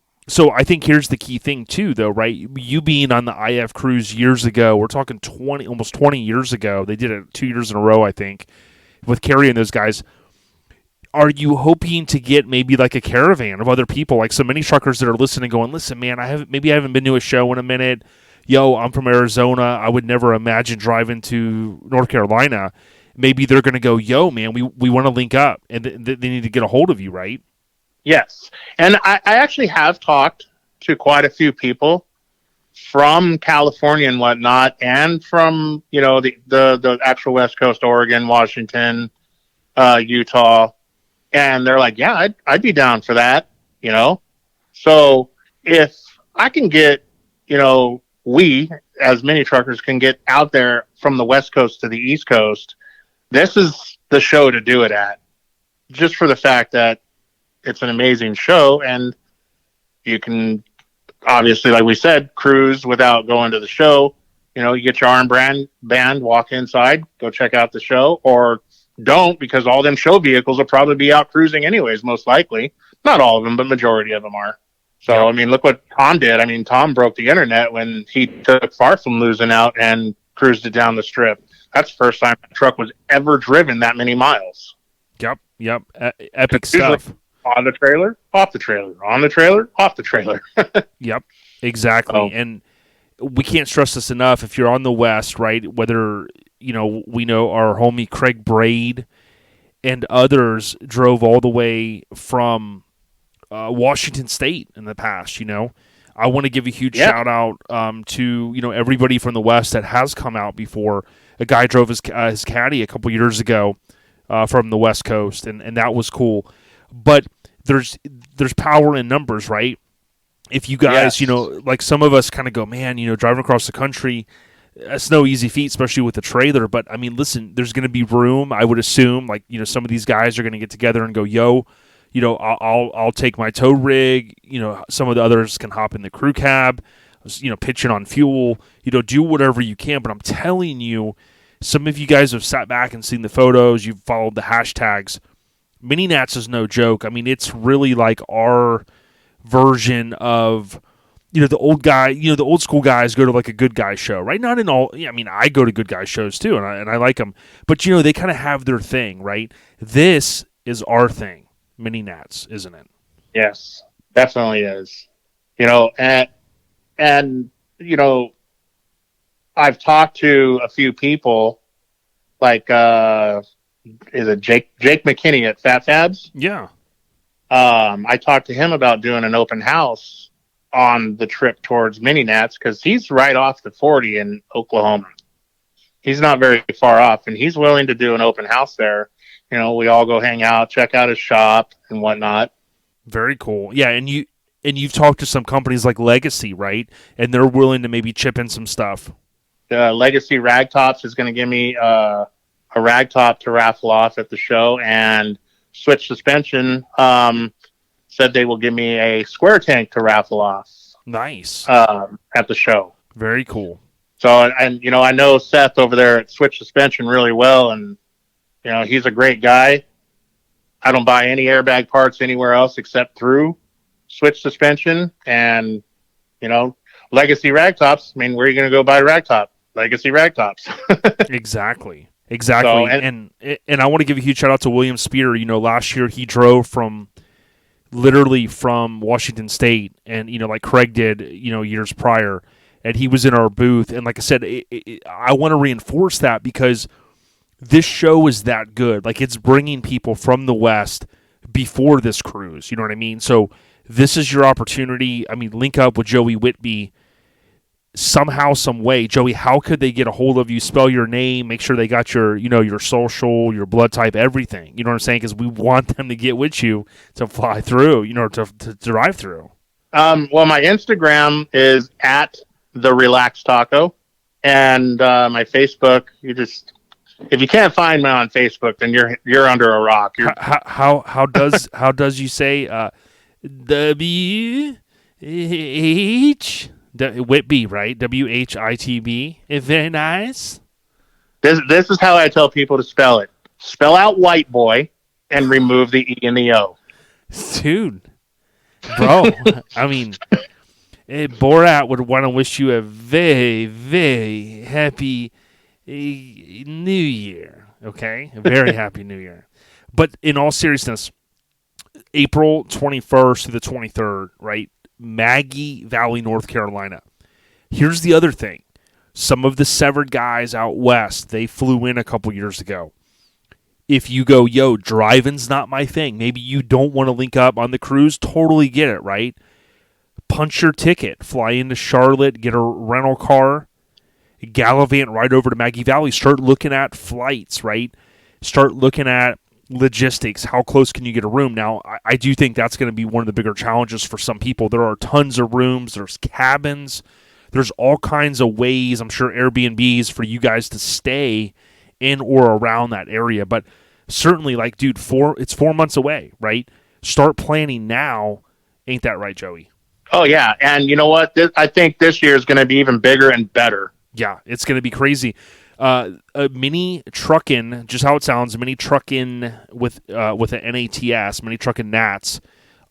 I think here's the key thing too, though, right? You being on the IF cruise years ago, we're talking almost 20 years ago. They did it 2 years in a row, I think, with Kerry and those guys. Are you hoping to get maybe like a caravan of other people, like some mini truckers that are listening, going, "Listen, man, I haven't been to a show in a minute. Yo, I'm from Arizona. I would never imagine driving to North Carolina." Maybe they're going to go, "Yo, man, we want to link up," and they need to get a hold of you, right? Yes. And I actually have talked to quite a few people from California and whatnot, and from, the actual West Coast, Oregon, Washington, Utah. And they're like, yeah, I'd be down for that, So if I can get, we as mini truckers can get out there from the West Coast to the East Coast, this is the show to do it at. Just for the fact that it's an amazing show, and you can obviously, like we said, cruise without going to the show. You get your arm band, walk inside, go check out the show, or don't, because all them show vehicles will probably be out cruising anyways, most likely. Not all of them, but majority of them are. So, Yeah. I mean, look what Tom did. I mean, Tom broke the internet when he took Far From Losing Out and cruised it down the strip. That's the first time a truck was ever driven that many miles. Yep. Epic stuff. On the trailer, off the trailer, on the trailer, off the trailer. Yep, exactly. Oh. And we can't stress this enough. If you're on the West, right, whether, we know our homie Craig Braid and others drove all the way from Washington State in the past, I want to give a huge shout out to, everybody from the West that has come out before. A guy drove his caddy a couple years ago from the West Coast, and that was cool. But there's power in numbers, right? If you guys, like some of us kind of go, man, driving across the country, that's no easy feat, especially with the trailer. But I mean, listen, there's going to be room. I would assume, like, some of these guys are going to get together and go, yo, I'll take my tow rig. Some of the others can hop in the crew cab, pitch in on fuel. Do whatever you can. But I'm telling you, some of you guys have sat back and seen the photos. You've followed the hashtags. Mini Nats is no joke. I mean, it's really like our version of, the old guy, the old school guys go to like a good guy show, right? Not in all, I mean, I go to good guy shows too, and I like them, but they kind of have their thing, right? This is our thing, Mini Nats, isn't it? Yes, definitely is. And I've talked to a few people, like, is it Jake McKinney at Fat Fabs? Yeah. I talked to him about doing an open house on the trip towards Mini Nats, because he's right off the 40 in Oklahoma. He's not very far off, and he's willing to do an open house there. We all go hang out, check out his shop and whatnot. Very cool. Yeah, and you've talked to some companies like Legacy, right? And they're willing to maybe chip in some stuff. Legacy Ragtops is going to give me a ragtop to raffle off at the show, and Switch Suspension said they will give me a square tank to raffle off. Nice. At the show. Very cool. So, and I know Seth over there at Switch Suspension really well, and he's a great guy. I don't buy any airbag parts anywhere else except through Switch Suspension, and Legacy Ragtops. I mean, where are you going to go buy a ragtop? Legacy Ragtops. Exactly. So, and I want to give a huge shout out to William Spear. Last year he drove literally from Washington State, and like Craig did, years prior, and he was in our booth. And like I said, I want to reinforce that, because this show is that good. Like, it's bringing people from the West before this cruise. You know what I mean? So this is your opportunity. I mean, link up with Joey Whitby somehow, some way. Joey, how could they get a hold of you? Spell your name, make sure they got your, your social, your blood type, everything. You know what I'm saying? Because we want them to get with you to fly through, to drive through. Well, my Instagram is at the Relaxed Taco, and my Facebook. If you can't find me on Facebook, then you're under a rock. How does you say WH? Whitby, right? WHITB. Very nice. This is how I tell people to spell it. Spell out white boy and remove the E and the O. Dude, bro, I mean, Borat would want to wish you a very, very happy New Year. Okay, a very happy New Year. But in all seriousness, April 21st to the 23rd, right? Maggie Valley, North Carolina. Here's the other thing. Some of the severed guys out west, they flew in a couple years ago. If you go, yo, driving's not my thing, maybe you don't want to link up on the cruise, totally get it, right? Punch your ticket, fly into Charlotte, get a rental car, gallivant right over to Maggie Valley, start looking at flights, right? Start looking at logistics. How close can you get a room? Now, I do think that's going to be one of the bigger challenges for some people. There are tons of rooms, there's cabins, there's all kinds of ways, I'm sure Airbnbs for you guys to stay in or around that area. But certainly, like, dude, it's 4 months away, right? Start planning now. Ain't that right, Joey? Oh, yeah. And you know what? I think this year is going to be even bigger and better. Yeah, it's going to be crazy. A mini Truckin, just how it sounds, mini Truckin with an NATS, mini Truckin Nats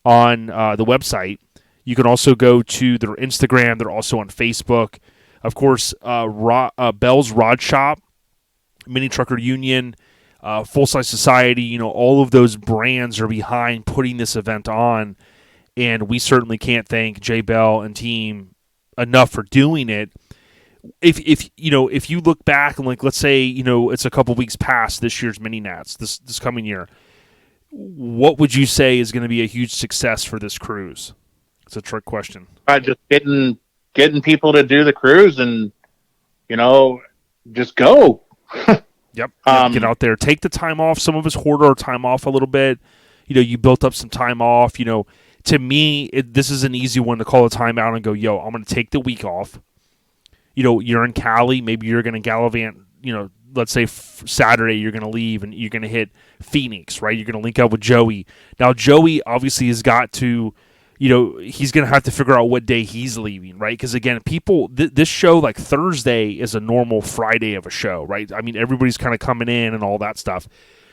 on the website. You can also go to their Instagram. They're also on Facebook. Of course, Bell's Rod Shop, Mini Trucker Union, Full Size Society, all of those brands are behind putting this event on. And we certainly can't thank Jay Bell and team enough for doing it. If you look back and, like, let's say, it's a couple weeks past this year's mini Nats, this coming year, what would you say is going to be a huge success for this cruise? It's a trick question. Just getting people to do the cruise and, just go. Yep. Get out there. Take the time off. Some of us hoard our time off a little bit. You built up some time off. To me, this is an easy one to call a timeout and go, yo, I'm going to take the week off. You're in Cali. Maybe you're going to gallivant, let's say Saturday you're going to leave and you're going to hit Phoenix, right? You're going to link up with Joey. Now, Joey obviously has got to, he's going to have to figure out what day he's leaving, right? Because, again, people, this show, like Thursday is a normal Friday of a show, right? I mean, everybody's kind of coming in and all that stuff.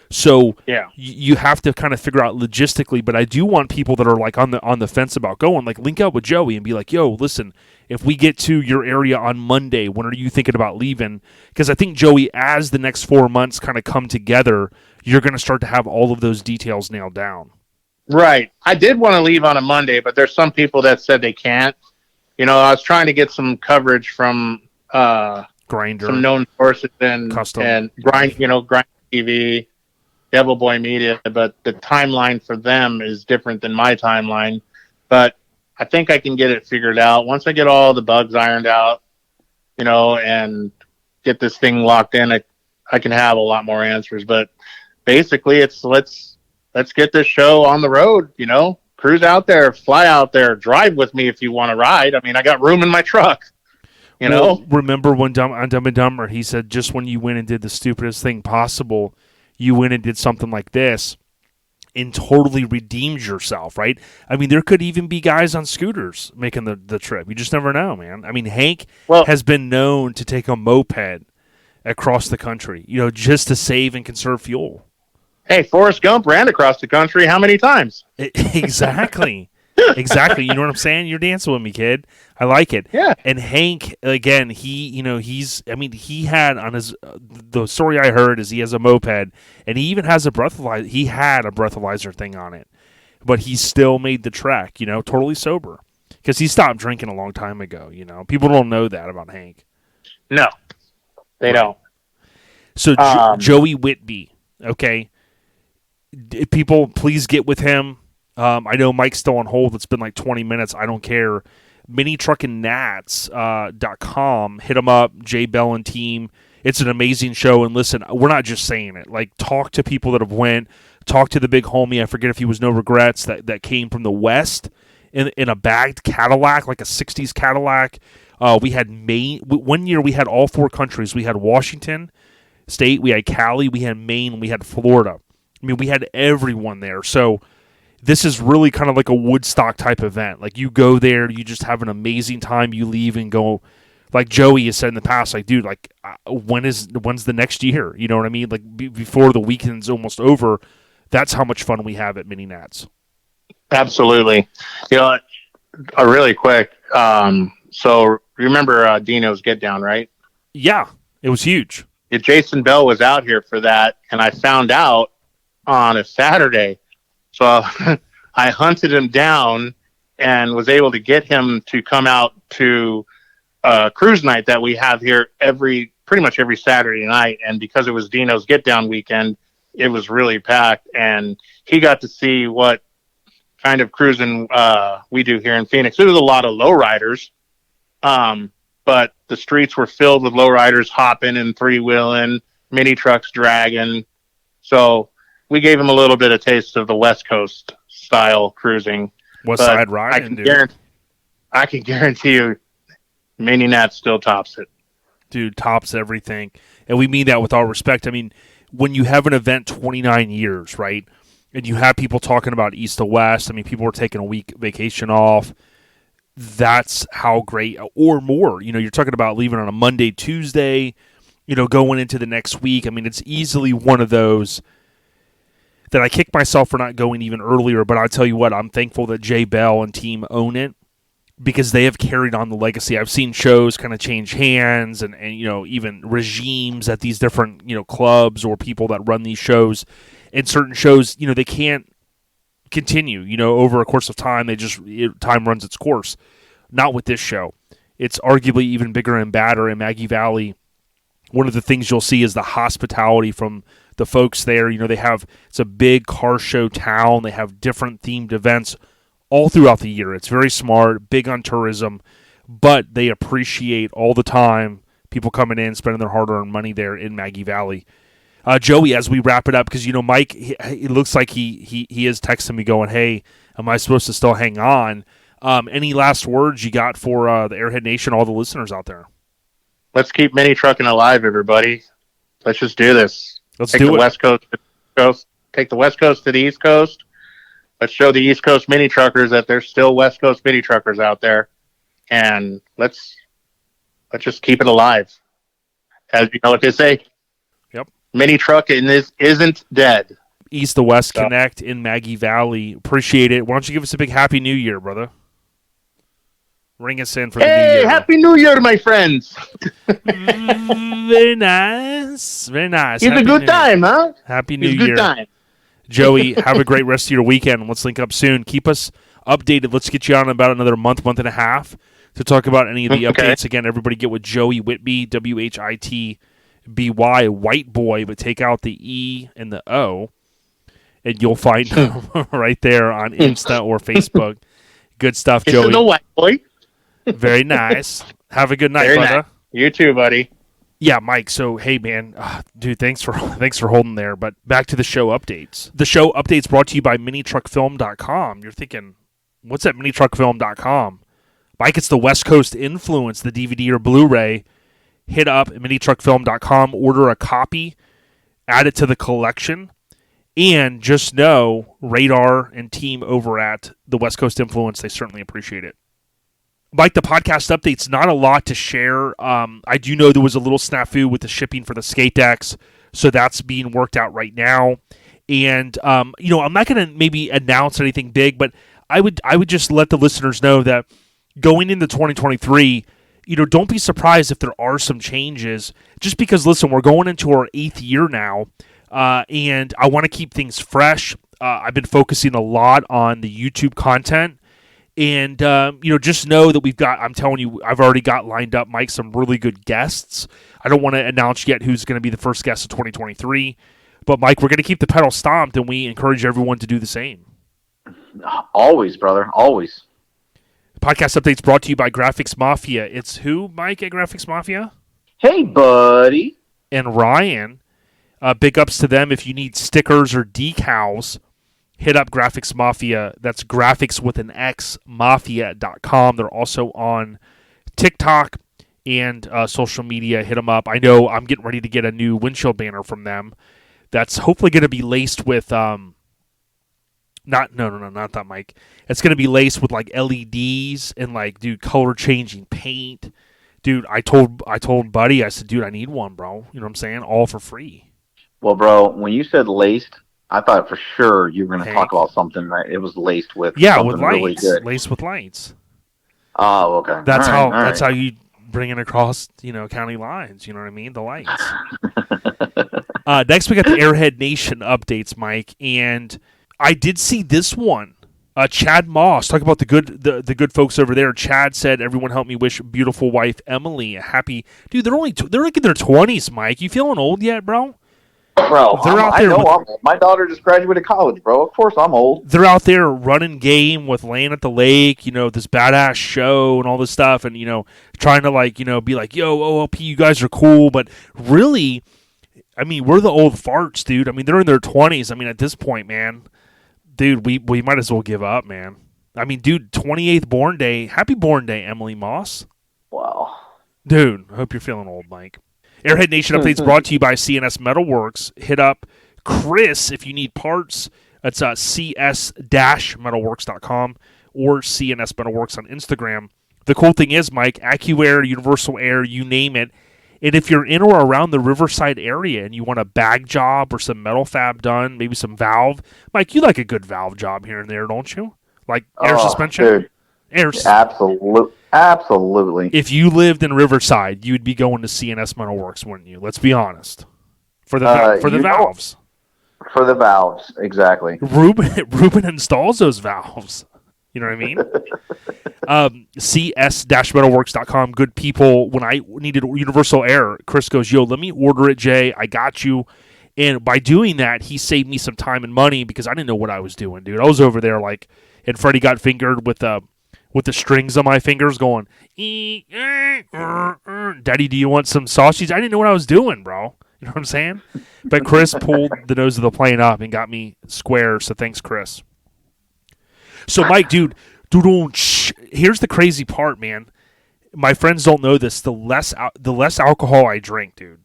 So yeah, you have to kind of figure out logistically, but I do want people that are, like, on the fence about going, like, link up with Joey and be like, yo, listen, if we get to your area on Monday, when are you thinking about leaving? Because I think, Joey, as the next 4 months kind of come together, you're going to start to have all of those details nailed down. Right. I did want to leave on a Monday, but there's some people that said they can't. I was trying to get some coverage from Grindr, some known sources and Custom. And Grind TV, Devil Boy Media, but the timeline for them is different than my timeline. But I think I can get it figured out once I get all the bugs ironed out, and get this thing locked in. I can have a lot more answers. But basically, it's let's get this show on the road. Cruise out there, fly out there, drive with me if you want to ride. I mean, I got room in my truck. Well, remember when on Dumb and Dumber, he said just when you went and did the stupidest thing possible, you went and did something like this and totally redeemed yourself, right? I mean, there could even be guys on scooters making the trip. You just never know, man. I mean, Hank has been known to take a moped across the country, just to save and conserve fuel. Hey, Forrest Gump ran across the country how many times? Exactly. Exactly. You know what I'm saying? You're dancing with me, kid. I like it. Yeah. And Hank, again, he had on his, the story I heard is he has a moped and he even has a breathalyzer. He had a breathalyzer thing on it, but he still made the trek, totally sober because he stopped drinking a long time ago. People don't know that about Hank. No, they don't. So Joey Whitby, okay. People, please get with him. I know Mike's still on hold. It's been like 20 minutes. I don't care. minitruckinnats.com. Hit them up. Jay Bell and team. It's an amazing show. And listen, we're not just saying it. Like, talk to people that have went. Talk to the big homie. I forget if he was No Regrets that came from the West in a bagged Cadillac, like a 60s Cadillac. We had Maine. 1 year we had all 4 countries. We had Washington State. We had Cali. We had Maine. We had Florida. I mean, we had everyone there. So this is really kind of like a Woodstock type event. Like, you go there, you just have an amazing time. You leave and go like Joey has said in the past, like, dude, like, when's the next year? You know what I mean? Like, before the weekend's almost over, that's how much fun we have at Mini Nats. Absolutely. Really quick. So remember Dino's Get Down, right? Yeah, it was huge. Jason Bell was out here for that, and I found out on a Saturday. So I hunted him down and was able to get him to come out to cruise night that we have here pretty much every Saturday night. And because it was Dino's Get Down weekend, it was really packed, and he got to see what kind of cruising we do here in Phoenix. There was a lot of lowriders, but the streets were filled with lowriders hopping and three-wheeling, mini trucks dragging. So we gave him a little bit of taste of the West Coast style cruising. West Side riding, dude. I can guarantee you, Mini Nat still tops it. Dude, tops everything. And we mean that with all respect. I mean, when you have an event 29 years, right, and you have people talking about east to west, I mean, people were taking a week vacation off. That's how great, or more. You're talking about leaving on a Monday, Tuesday, going into the next week. I mean, it's easily one of those that I kick myself for not going even earlier, but I'll tell you what, I'm thankful that Jay Bell and team own it because they have carried on the legacy. I've seen shows kind of change hands and even regimes at these different, clubs or people that run these shows. And certain shows, they can't continue, over a course of time. Time runs its course. Not with this show. It's arguably even bigger and badder in Maggie Valley. One of the things you'll see is the hospitality from the folks there. It's a big car show town. They have different themed events all throughout the year. It's very smart, big on tourism, but they appreciate all the time people coming in, spending their hard-earned money there in Maggie Valley. Joey, as we wrap it up, because Mike, it looks like he is texting me going, "Hey, am I supposed to still hang on?" Any last words you got for the Airhead Nation, all the listeners out there? Let's keep mini trucking alive, everybody. Let's just do this. Let's do it. Take the West Coast to the East Coast. Let's show the East Coast mini truckers that there's still West Coast mini truckers out there, and let's just keep it alive. As you know what they say. Yep. Mini trucking isn't dead. East to West Connect in Maggie Valley. Appreciate it. Why don't you give us a big Happy New Year, brother? Ring us in for the New Year. Hey, Happy New Year, my friends. Very nice. Very nice. It's a good time, huh? Happy New Year. Year. Good time. Joey, have a great rest of your weekend. Let's link up soon. Keep us updated. Let's get you on in about another month and a half to talk about any of the updates. Again, everybody get with Joey Whitby, Whitby, White Boy, but take out the E and the O, and you'll find him right there on Insta or Facebook. Good stuff, Joey. This is the White Boy. Very nice. Have a good night, Very brother. nice. You too, buddy. Yeah, Mike. So, hey, man, dude, thanks for holding there. But back to the show updates. The show updates brought to you by minitruckfilm.com. You're thinking, what's at minitruckfilm.com? Mike, it's the West Coast Influence, the DVD or Blu-ray. Hit up minitruckfilm.com, order a copy, add it to the collection, and just know Radar and team over at the West Coast Influence, they certainly appreciate it. Mike, the podcast update's not a lot to share. I do know there was a little snafu with the shipping for the skate decks, so that's being worked out right now. And I'm not going to maybe announce anything big, but I would just let the listeners know that going into 2023, don't be surprised if there are some changes. Just because, listen, we're going into our 8th year now, and I want to keep things fresh. I've been focusing a lot on the YouTube content. And, just know that I'm telling you, I've already got lined up, Mike, some really good guests. I don't want to announce yet who's going to be the first guest of 2023. But, Mike, we're going to keep the pedal stomped, and we encourage everyone to do the same. Always, brother. Always. Podcast updates brought to you by Graphics Mafia. It's who, Mike, at Graphics Mafia? Hey, buddy. And Ryan. Big ups to them. If you need stickers or decals, hit up Graphics Mafia. That's graphics with an X, mafia.com. They're also on TikTok and social media. Hit them up. I know I'm getting ready to get a new windshield banner from them. That's hopefully going to be laced with not that, Mike. It's going to be laced with like LEDs and color changing paint. Dude, I told Buddy, I said, dude, I need one, bro. You know what I'm saying? All for free. Well, bro, when you said laced, I thought for sure you were going to Hank. talk about something, right? It was laced with Yeah, with something really lights. good. Laced with lights. Oh, okay. That's All right, that's how you bring it across, county lines. You know what I mean? The lights. Next, we got the Airhead Nation updates, Mike, and I did see this one. Chad Moss, talk about the good folks over there. Chad said, "Everyone help me wish beautiful wife Emily a happy." Dude, they're like in their 20s, Mike. You feeling old yet, bro? Bro, They're out there. I'm old. My daughter just graduated college, bro. Of course, I'm old. They're out there running game with laying at the lake. This badass show and all this stuff, and trying to be like, "Yo, OLP, you guys are cool," but really, I mean, we're the old farts, dude. I mean, they're in their 20s. I mean, at this point, man. Dude, we might as well give up, man. I mean, dude, 28th born day. Happy born day, Emily Moss. Wow. Dude, I hope you're feeling old, Mike. Airhead Nation updates brought to you by CNS Metalworks. Hit up Chris if you need parts. That's cs-metalworks.com or CNS Metalworks on Instagram. The cool thing is, Mike, AccuAir, Universal Air, you name it. And if you're in or around the Riverside area and you want a bag job or some metal fab done, maybe some valve, Mike, you like a good valve job here and there, don't you? Like air suspension? Dude. Absolutely. If you lived in Riverside, you'd be going to CNS Metalworks, wouldn't you? Let's be honest. For the valves. For the valves, exactly. Ruben installs those valves. You know what I mean? cs-metalworks.com. Good people. When I needed universal air, Chris goes, "Yo, let me order it, Jay. I got you." And by doing that, he saved me some time and money because I didn't know what I was doing, dude. I was over there and Freddie got fingered with the strings on my fingers going, "Daddy, do you want some sausage?" I didn't know what I was doing, bro. You know what I'm saying? But Chris pulled the nose of the plane up and got me square, so thanks, Chris. So, Mike, dude, here's the crazy part, man. My friends don't know this. The less alcohol I drink, dude.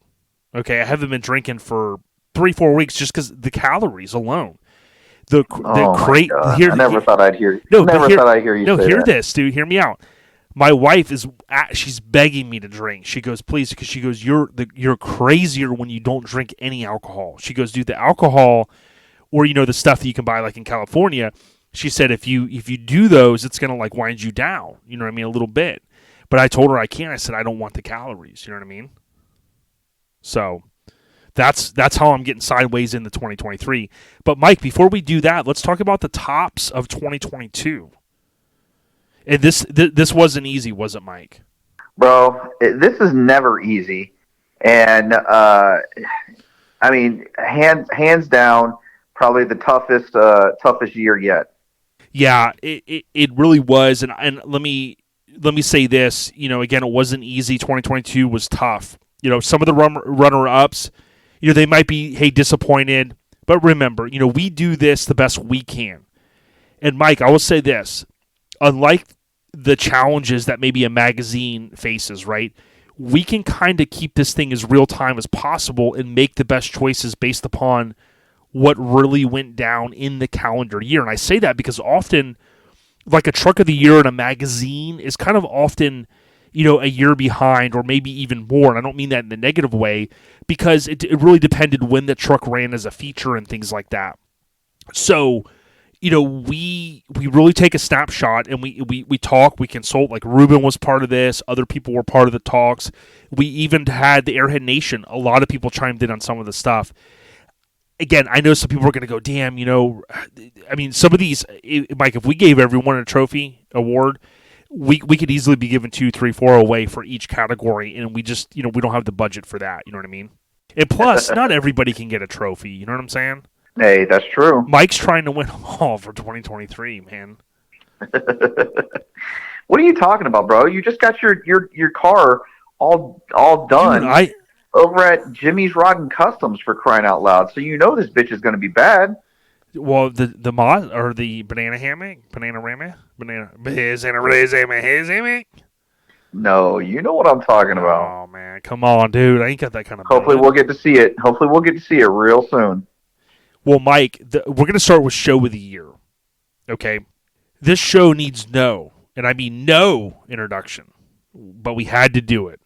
Okay, I haven't been drinking for 3-4 weeks just because the calories alone. I never thought I'd hear. Thought I'd hear you. No, say hear that. This, dude. Hear me out. My wife she's begging me to drink. She goes, please, because she goes, you're crazier when you don't drink any alcohol. She goes, dude, the alcohol, or the stuff that you can buy like in California. She said, if you do those, it's gonna wind you down. You know what I mean, a little bit. But I told her I can't. I said I don't want the calories. You know what I mean. So that's how I'm getting sideways into 2023. But Mike, before we do that, let's talk about the tops of 2022. And this wasn't easy, was it, Mike? Bro, this is never easy, and I mean, hands down, probably the toughest year yet. Yeah, it really was, and let me say this. Again, it wasn't easy. 2022 was tough. Some of the runner-ups, they might be disappointed, but remember, we do this the best we can. And Mike, I will say this: unlike the challenges that maybe a magazine faces, right? We can kind of keep this thing as real time as possible and make the best choices based upon what really went down in the calendar year. And I say that because often, like a truck of the year in a magazine is kind of often, a year behind or maybe even more. And I don't mean that in the negative way because it really depended when the truck ran as a feature and things like that. So, we really take a snapshot and we talk, we consult. Like Ruben was part of this. Other people were part of the talks. We even had the Airhead Nation. A lot of people chimed in on some of the stuff. Again, I know some people are going to go, damn, I mean, some of these, Mike, if we gave everyone a trophy award, we could easily be giving 2, 3, 4 away for each category, and we just, we don't have the budget for that, you know what I mean? And plus, not everybody can get a trophy, you know what I'm saying? Hey, that's true. Mike's trying to win them all for 2023, man. What are you talking about, bro? You just got your car all done. Dude, over at Jimmy's Rod and Customs, for crying out loud. So this bitch is going to be bad. Well, the mod or the banana hammock, banana hammock. No, you know what I'm talking about. Oh man, come on, dude! I ain't got that kind of. Hopefully, we'll get to see it. Hopefully, we'll get to see it real soon. Well, Mike, we're going to start with show of the year. Okay, this show needs no, and I mean no introduction. but we had to do it.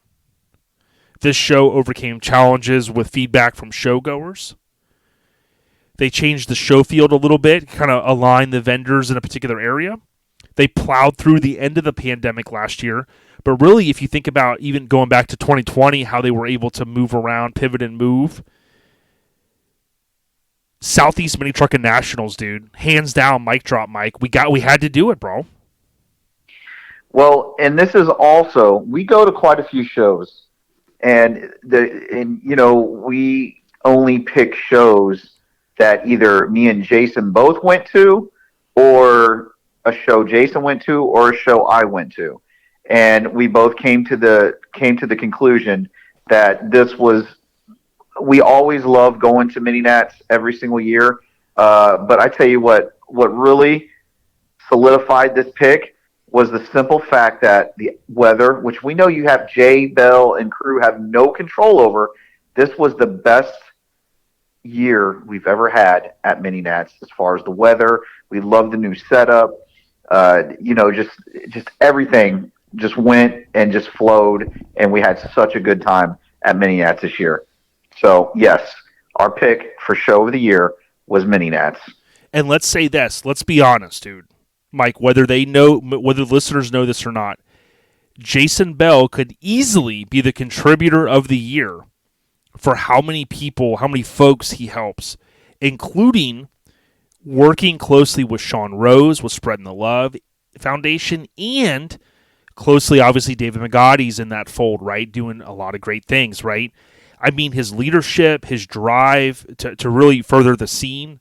This show overcame challenges with feedback from showgoers. They changed the show field a little bit, kind of aligned the vendors in a particular area. They plowed through the end of the pandemic last year. But really, if you think about even going back to 2020, how they were able to move around, pivot and move. Southeast Mini Truckin' Nationals, dude. Hands down, mic drop, Mike. We had to do it, bro. Well, and this is also, we go to quite a few shows. And we only pick shows that either me and Jason both went to, or a show Jason went to, or a show I went to, and we both came to the conclusion that this was. We always love going to Mini Nats every single year, but I tell you what really solidified this pick was the simple fact that the weather, which we know you have Jay, Bell, and crew have no control over, this was the best year we've ever had at Mini Nats as far as the weather. We love the new setup. Just everything just went and just flowed, and we had such a good time at Mini Nats this year. So, yes, our pick for show of the year was Mini Nats. And let's say this. Let's be honest, dude. Mike, whether listeners know this or not, Jason Bell could easily be the contributor of the year for how many people, how many folks he helps, including working closely with Sean Rose, with Spreading the Love Foundation, and closely, obviously, David McGotty's in that fold, right? Doing a lot of great things, right? I mean, his leadership, his drive to really further the scene,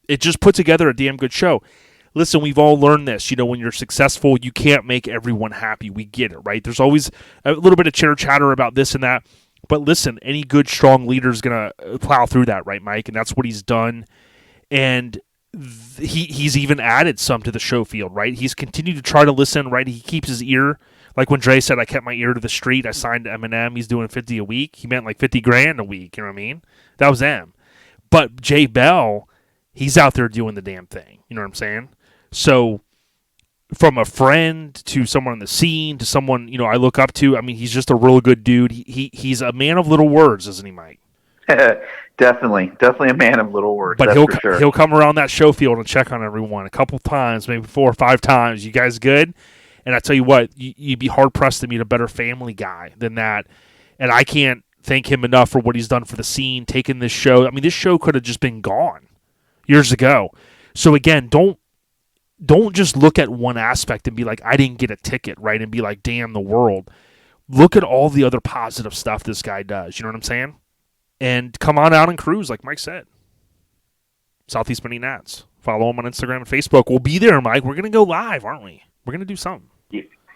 it just put together a damn good show. Listen, we've all learned this. When you're successful, you can't make everyone happy. We get it, right? There's always a little bit of chitter-chatter about this and that. But listen, any good, strong leader is going to plow through that, right, Mike? And that's what he's done. And he's even added some to the show field, right? He's continued to try to listen, right? He keeps his ear. Like when Dre said, I kept my ear to the street. I signed to Eminem. He's doing 50 a week. He meant like 50 grand a week. You know what I mean? That was M. But Jay Bell, he's out there doing the damn thing. You know what I'm saying? So from a friend to someone on the scene to someone, I look up to, I mean, he's just a real good dude. He's a man of little words, isn't he, Mike? Definitely a man of little words. But sure. He'll come around that show field and check on everyone a couple times, maybe 4 or 5 times. You guys good? And I tell you what, you'd be hard-pressed to meet a better family guy than that. And I can't thank him enough for what he's done for the scene, taking this show. I mean, this show could have just been gone years ago. So, again, don't just look at one aspect and be like, I didn't get a ticket, right? And be like, damn the world. Look at all the other positive stuff this guy does. You know what I'm saying? And come on out and cruise, like Mike said. Southeast Mini Nats. Follow him on Instagram and Facebook. We'll be there, Mike. We're going to go live, aren't we? We're going to do something.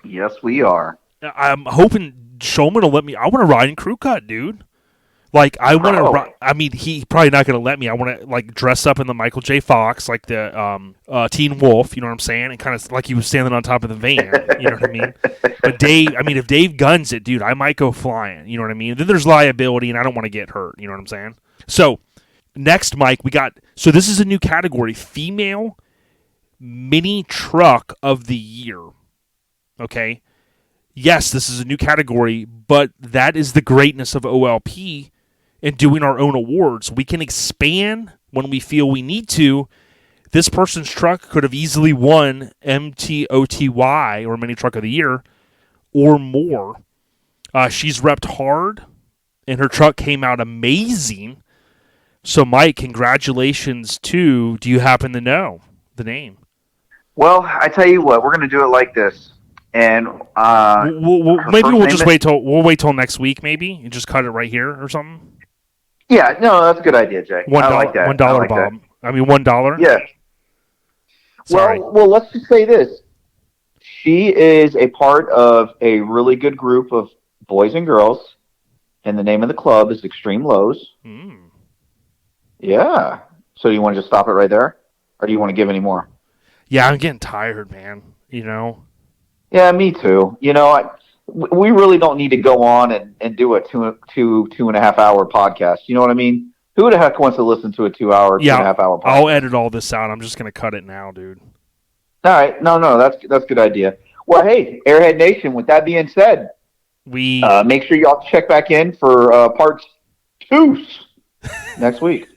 Yes, we are. I'm hoping Shulman will let me. I want to ride in crew cut, dude. Like, I want to. I mean, he probably not going to let me. I want to dress up in the Michael J. Fox, like the Teen Wolf. You know what I'm saying? And kind of like he was standing on top of the van. You know what I mean? But Dave, if Dave guns it, dude, I might go flying. You know what I mean? Then there's liability, and I don't want to get hurt. You know what I'm saying? So next, Mike, we got. So this is a new category: female mini truck of the year. Okay. Yes, this is a new category, but that is the greatness of OLP and doing our own awards. We can expand when we feel we need to. This person's truck could have easily won MTOTY or Mini Truck of the Year or more. She's repped hard, and her truck came out amazing. So, Mike, congratulations to, do you happen to know the name? Well, I tell you what, we're going to do it like this. And maybe we'll just wait till next week, maybe, and just cut it right here or something. Yeah, no, that's a good idea, Jay. I like that. $1, like Bob. That. I mean, $1. Yeah. Sorry. Well, let's just say this: she is a part of a really good group of boys and girls, and the name of the club is Extreme Lows. Mm. Yeah. So, do you want to just stop it right there, or do you want to give any more? Yeah, I'm getting tired, man. Yeah, me too. We really don't need to go on and do a 2.5 hour podcast. You know what I mean? Who the heck wants to listen to a 2 hour, 2.5 hour podcast? I'll edit all this out. I'm just going to cut it now, dude. All right. No, that's a good idea. Well, hey, Airhead Nation, with that being said, We make sure y'all check back in for parts 2 next week.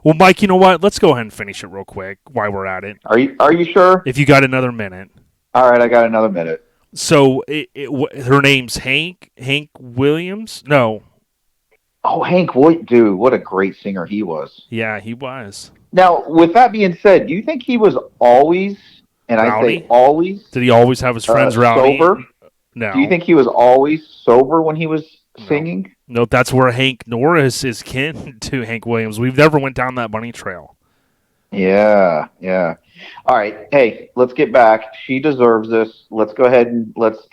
Well, Mike, you know what? Let's go ahead and finish it real quick while we're at it. Are you sure? If you got another minute. All right, I got another minute. So her name's Hank Williams? No. Oh, Hank Williams, dude, what a great singer he was. Yeah, he was. Now, with that being said, do you think he was always, and Rowdy? I say always, Did he always have his friends rowdy? sober? No. Do you think he was always sober when he was singing? No, that's where Hank Norris is kin to Hank Williams. We've never went down that bunny trail. Yeah. All right, hey, let's get back. She deserves this. Let's go ahead and let's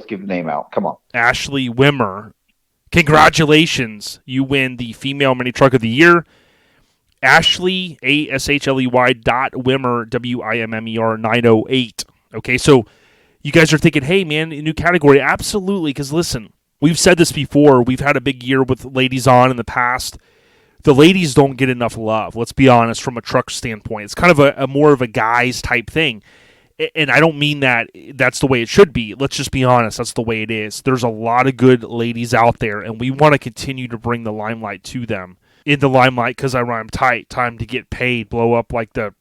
give the name out. Come on, Ashley Wimmer. Congratulations. You win the Female Mini Truck of the Year. Ashley, ASHLEY .Wimmer, WIMMER 908. Okay, so you guys are thinking, hey, man, new category. Absolutely, because listen, we've said this before. We've had a big year with ladies on in the past. The ladies don't get enough love, let's be honest, from a truck standpoint. It's kind of a more of a guys type thing. And I don't mean that that's the way it should be. Let's just be honest. That's the way it is. There's a lot of good ladies out there, and we want to continue to bring the limelight to them. In the limelight, because I rhyme tight, time to get paid, blow up like the,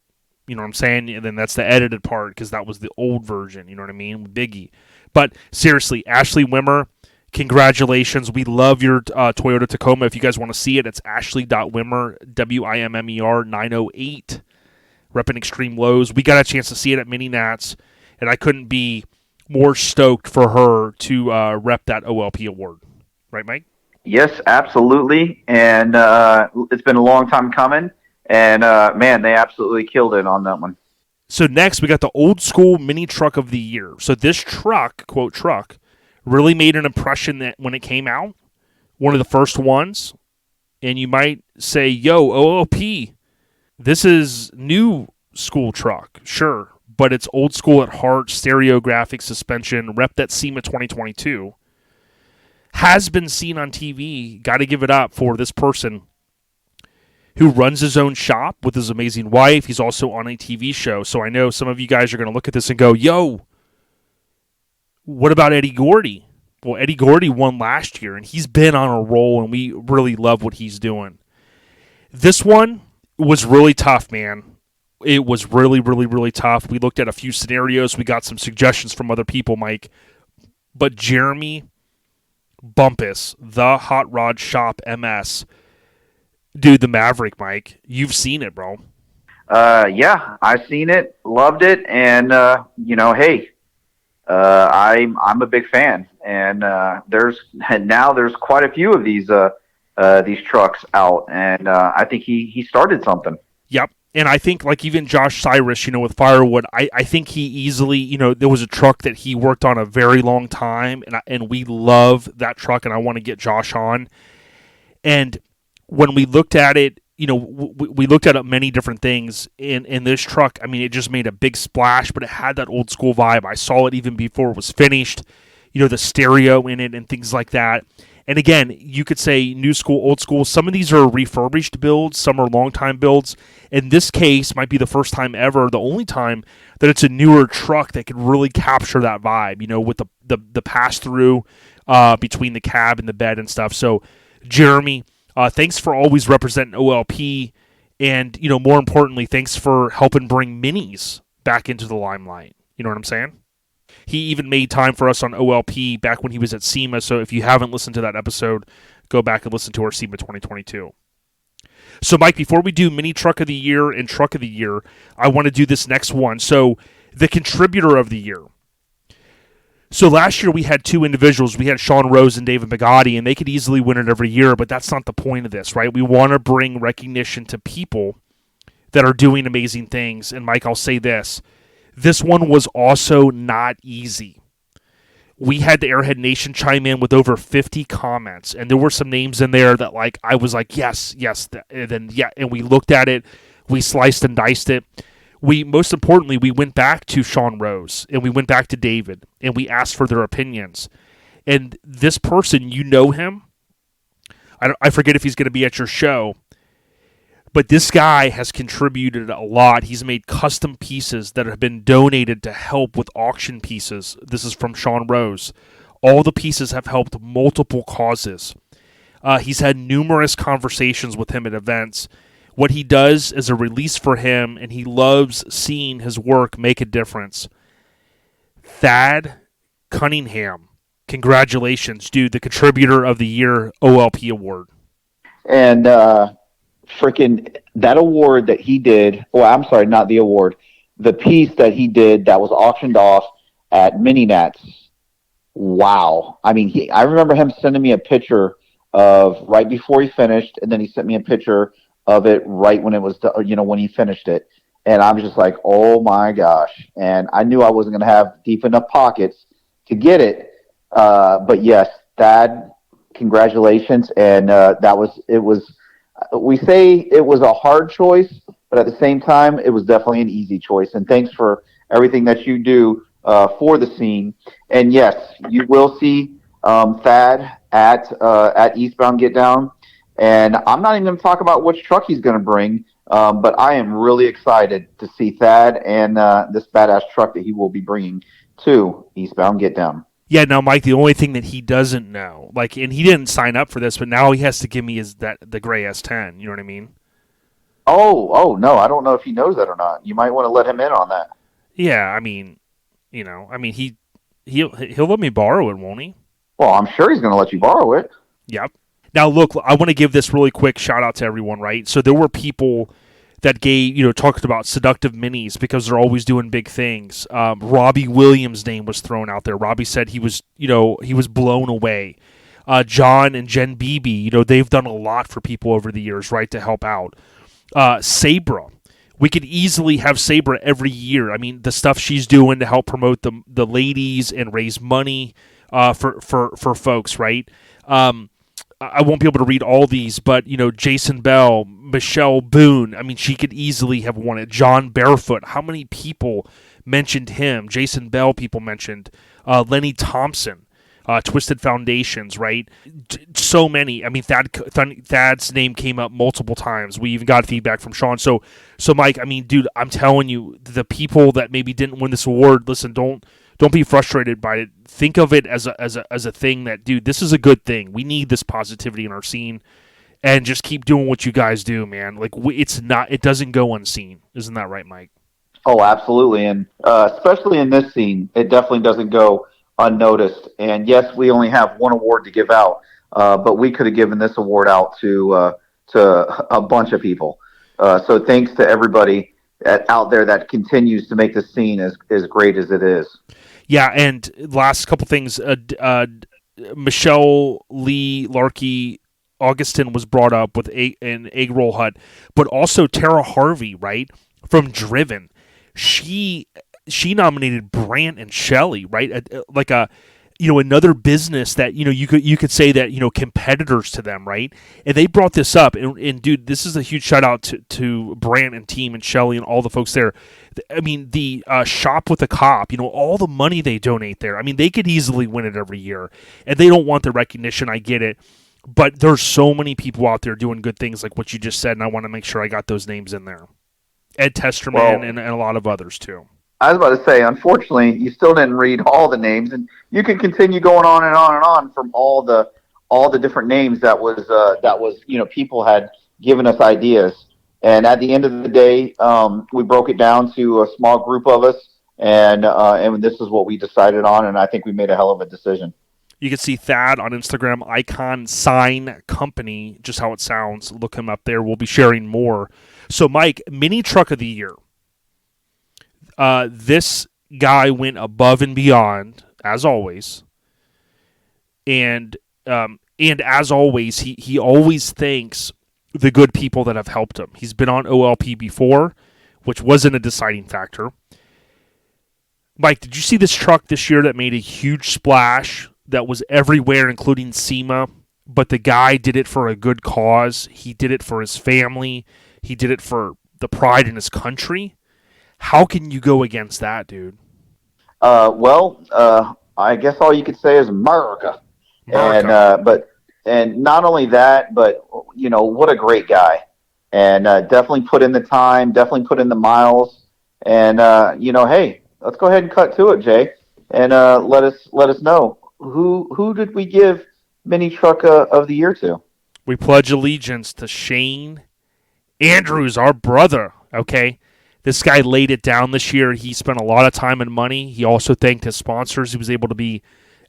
you know what I'm saying? And then that's the edited part, because that was the old version, you know what I mean? Biggie. But seriously, Ashley Wimmer, congratulations. We love your Toyota Tacoma. If you guys want to see it, it's ashley.wimmer, WIMMER 908. Repping Extreme Lows. We got a chance to see it at Mini Nats, and I couldn't be more stoked for her to rep that OLP award. Right, Mike? Yes, absolutely. And it's been a long time coming. And, man, they absolutely killed it on that one. So next, we got the Old School Mini Truck of the Year. So this truck, quote truck, really made an impression that when it came out, one of the first ones. And you might say, yo, OLP, this is new school truck, sure, but it's old school at heart, stereo graphic suspension, repped at SEMA 2022. Has been seen on TV. Got to give it up for this person who runs his own shop with his amazing wife. He's also on a TV show. So I know some of you guys are going to look at this and go, yo, what about Eddie Gordy? Well, Eddie Gordy won last year, and he's been on a roll, and we really love what he's doing. This one was really tough, man. It was really, really, really tough. We looked at a few scenarios. We got some suggestions from other people, Mike. But Jeremy Bumpus, the Hot Rod Shop MS, dude, the Maverick, Mike, you've seen it, bro. Yeah, I've seen it, loved it, and hey, I'm a big fan, and there's quite a few of these trucks out, and I think he started something. Yep. And I think, like, even Josh Cyrus, with Firewood, I think he easily, there was a truck that he worked on a very long time, and we love that truck, and I want to get Josh on. And when we looked at it, we looked at many different things in this truck. I mean, it just made a big splash, but it had that old school vibe. I saw it even before it was finished, the stereo in it and things like that. And again, you could say new school, old school. Some of these are refurbished builds. Some are long-time builds. In this case, might be the first time ever, the only time that it's a newer truck that could really capture that vibe, with the pass-through between the cab and the bed and stuff. So, Jeremy, thanks for always representing OLP. And, more importantly, thanks for helping bring minis back into the limelight. You know what I'm saying? He even made time for us on OLP back when he was at SEMA. So if you haven't listened to that episode, go back and listen to our SEMA 2022. So, Mike, before we do Mini Truck of the Year and Truck of the Year, I want to do this next one. So, the Contributor of the Year. So, last year we had two individuals. We had Sean Rose and David Bugatti, and they could easily win it every year, but that's not the point of this, right? We want to bring recognition to people that are doing amazing things. And, Mike, I'll say this. This one was also not easy. We had the Airhead Nation chime in with over 50 comments, and there were some names in there that, like, I was like, yes, and then, yeah, and we looked at it, we sliced and diced it. Most importantly, we went back to Sean Rose, and we went back to David, and we asked for their opinions. And this person, him, I forget if he's going to be at your show, But this guy has contributed a lot. He's made custom pieces that have been donated to help with auction pieces. This is from Sean Rose. All the pieces have helped multiple causes. He's had numerous conversations with him at events. What he does is a release for him, and he loves seeing his work make a difference. Thad Cunningham, congratulations, dude, the Contributor of the Year OLP Award. And freaking that award that he did, well, I'm sorry, not the award, the piece that he did that was auctioned off at Mini Nats. Wow. I mean, I remember him sending me a picture of right before he finished, and then he sent me a picture of it right when it was, when he finished it. And I was just like, oh my gosh. And I knew I wasn't going to have deep enough pockets to get it. But yes, Thad, congratulations. And we say it was a hard choice, but at the same time, it was definitely an easy choice. And thanks for everything that you do for the scene. And yes, you will see Thad at Eastbound Get Down. And I'm not even going to talk about which truck he's going to bring, but I am really excited to see Thad and this badass truck that he will be bringing to Eastbound Get Down. Yeah, now, Mike, the only thing that he doesn't know, and he didn't sign up for this, but now he has to give me the gray S10. You know what I mean? Oh, no, I don't know if he knows that or not. You might want to let him in on that. Yeah, he'll let me borrow it, won't he? Well, I'm sure he's going to let you borrow it. Yep. Now, look, I want to give this really quick shout out to everyone, right? So there were people that talked about seductive minis because they're always doing big things. Robbie Williams' name was thrown out there. Robbie said he was blown away. John and Jen Beebe, they've done a lot for people over the years, right, to help out. Sabra. We could easily have Sabra every year. I mean, the stuff she's doing to help promote the ladies and raise money for folks, right? I won't be able to read all these, but, Jason Bell, Michelle Boone, I mean, she could easily have won it. John Barefoot, how many people mentioned him? Jason Bell people mentioned. Lenny Thompson, Twisted Foundations, right? So many. I mean, Thad's name came up multiple times. We even got feedback from Sean. So Mike, I mean, dude, I'm telling you, the people that maybe didn't win this award, listen, don't be frustrated by it. Think of it as a thing that, dude, this is a good thing. We need this positivity in our scene, and just keep doing what you guys do, man. It doesn't go unseen. Isn't that right, Mike? Oh, absolutely. And especially in this scene, it definitely doesn't go unnoticed. And yes, we only have one award to give out, but we could have given this award out to a bunch of people. So thanks to everybody out there that continues to make the scene as great as it is. Yeah, and last couple things. Michelle Lee Larkey Augustin was brought up with an egg roll hut, but also Tara Harvey, right, from Driven. She nominated Brant and Shelley, right, another business that you could say that competitors to them, right? And they brought this up, and dude, this is a huge shout out to Brant and team and Shelley and all the folks there. I mean, the Shop with a Cop, all the money they donate there. I mean, they could easily win it every year, and they don't want the recognition. I get it, but there's so many people out there doing good things like what you just said, and I want to make sure I got those names in there. Ed Testerman and a lot of others too. I was about to say, unfortunately, you still didn't read all the names, and you can continue going on and on and on from all the different names that was people had given us ideas. And at the end of the day, we broke it down to a small group of us, and this is what we decided on, and I think we made a hell of a decision. You can see Thad on Instagram, Icon Sign Company, just how it sounds. Look him up there. We'll be sharing more. So, Mike, Mini Truck of the Year. This guy went above and beyond, as always. And as always, he always thanks the good people that have helped him. He's been on OLP before, which wasn't a deciding factor. Mike, did you see this truck this year that made a huge splash that was everywhere, including SEMA? But the guy did it for a good cause. He did it for his family. He did it for the pride in his country. How can you go against that, dude? I guess all you could say is America. And not only that, but what a great guy. and definitely put in the time, definitely put in the miles. And hey, let's go ahead and cut to it, Jay, and let us know who did we give mini truck of the year to. We pledge allegiance to Shane Andrews, our brother. Okay, this guy laid it down this year. He spent a lot of time and money. He also thanked his sponsors. He was able to be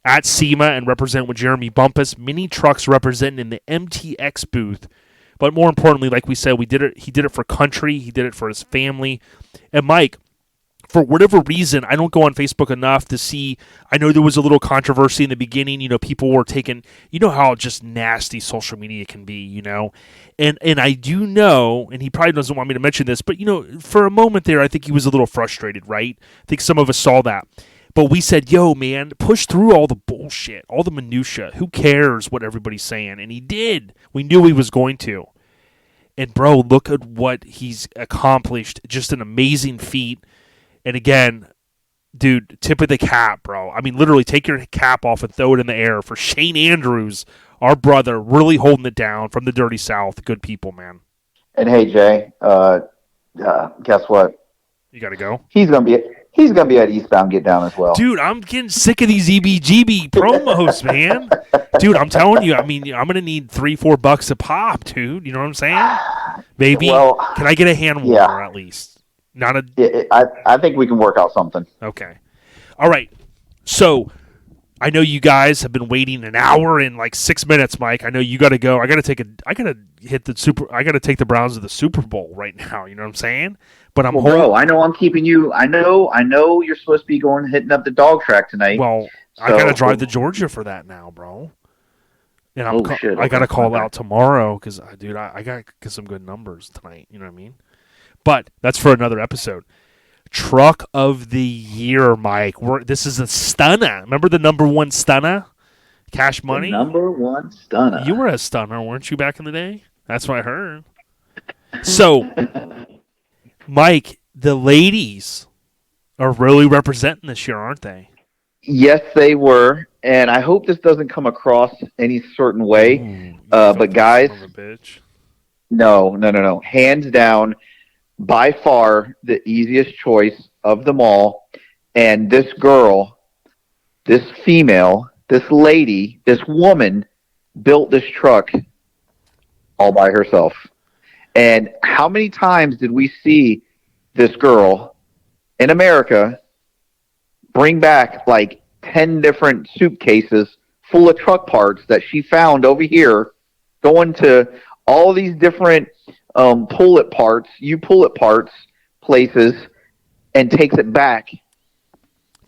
at SEMA and represent with Jeremy Bumpus. Mini trucks representing in the MTX booth. But more importantly, like we said, he did it for country. He did it for his family. And Mike, for whatever reason, I don't go on Facebook enough to see. I know there was a little controversy in the beginning. People were taking, how just nasty social media can be, And I do know, and he probably doesn't want me to mention this, but, for a moment there, I think he was a little frustrated, right? I think some of us saw that. But we said, yo, man, push through all the bullshit, all the minutia. Who cares what everybody's saying? And he did. We knew he was going to. And, bro, look at what he's accomplished. Just an amazing feat. And, again, dude, tip of the cap, bro. I mean, literally take your cap off and throw it in the air for Shane Andrews, our brother, really holding it down from the Dirty South. Good people, man. And, hey, Jay, guess what? You got to go? He's gonna be at Eastbound Get Down as well. Dude, I'm getting sick of these EBGB promos, man. Dude, I'm telling you, I'm going to need $3-4 a pop, dude. You know what I'm saying? Maybe. Well, can I get a hand warmer at least? Not a. I think we can work out something. Okay. All right. So, I know you guys have been waiting an hour and like 6 minutes, Mike. I know you got to go. I got to take the Browns to the Super Bowl right now. You know what I'm saying? But bro, I know I'm keeping you. I know you're supposed to be hitting up the dog track tonight. Well, so, I got to drive to Georgia for that now, bro. And I got to call out tomorrow because, dude, I got to get some good numbers tonight. You know what I mean? But that's for another episode. Truck of the year, Mike. This is a stunner. Remember the number one stunner? Cash Money? The number one stunner. You were a stunner, weren't you, back in the day? That's what I heard. So, Mike, the ladies are really representing this year, aren't they? Yes, they were. And I hope this doesn't come across any certain way. But guys, no. Hands down, by far the easiest choice of them all. And this girl, this female, this lady, this woman built this truck all by herself. And how many times did we see this girl in America bring back like 10 different suitcases full of truck parts that she found over here, going to all these different pull it parts places, and takes it back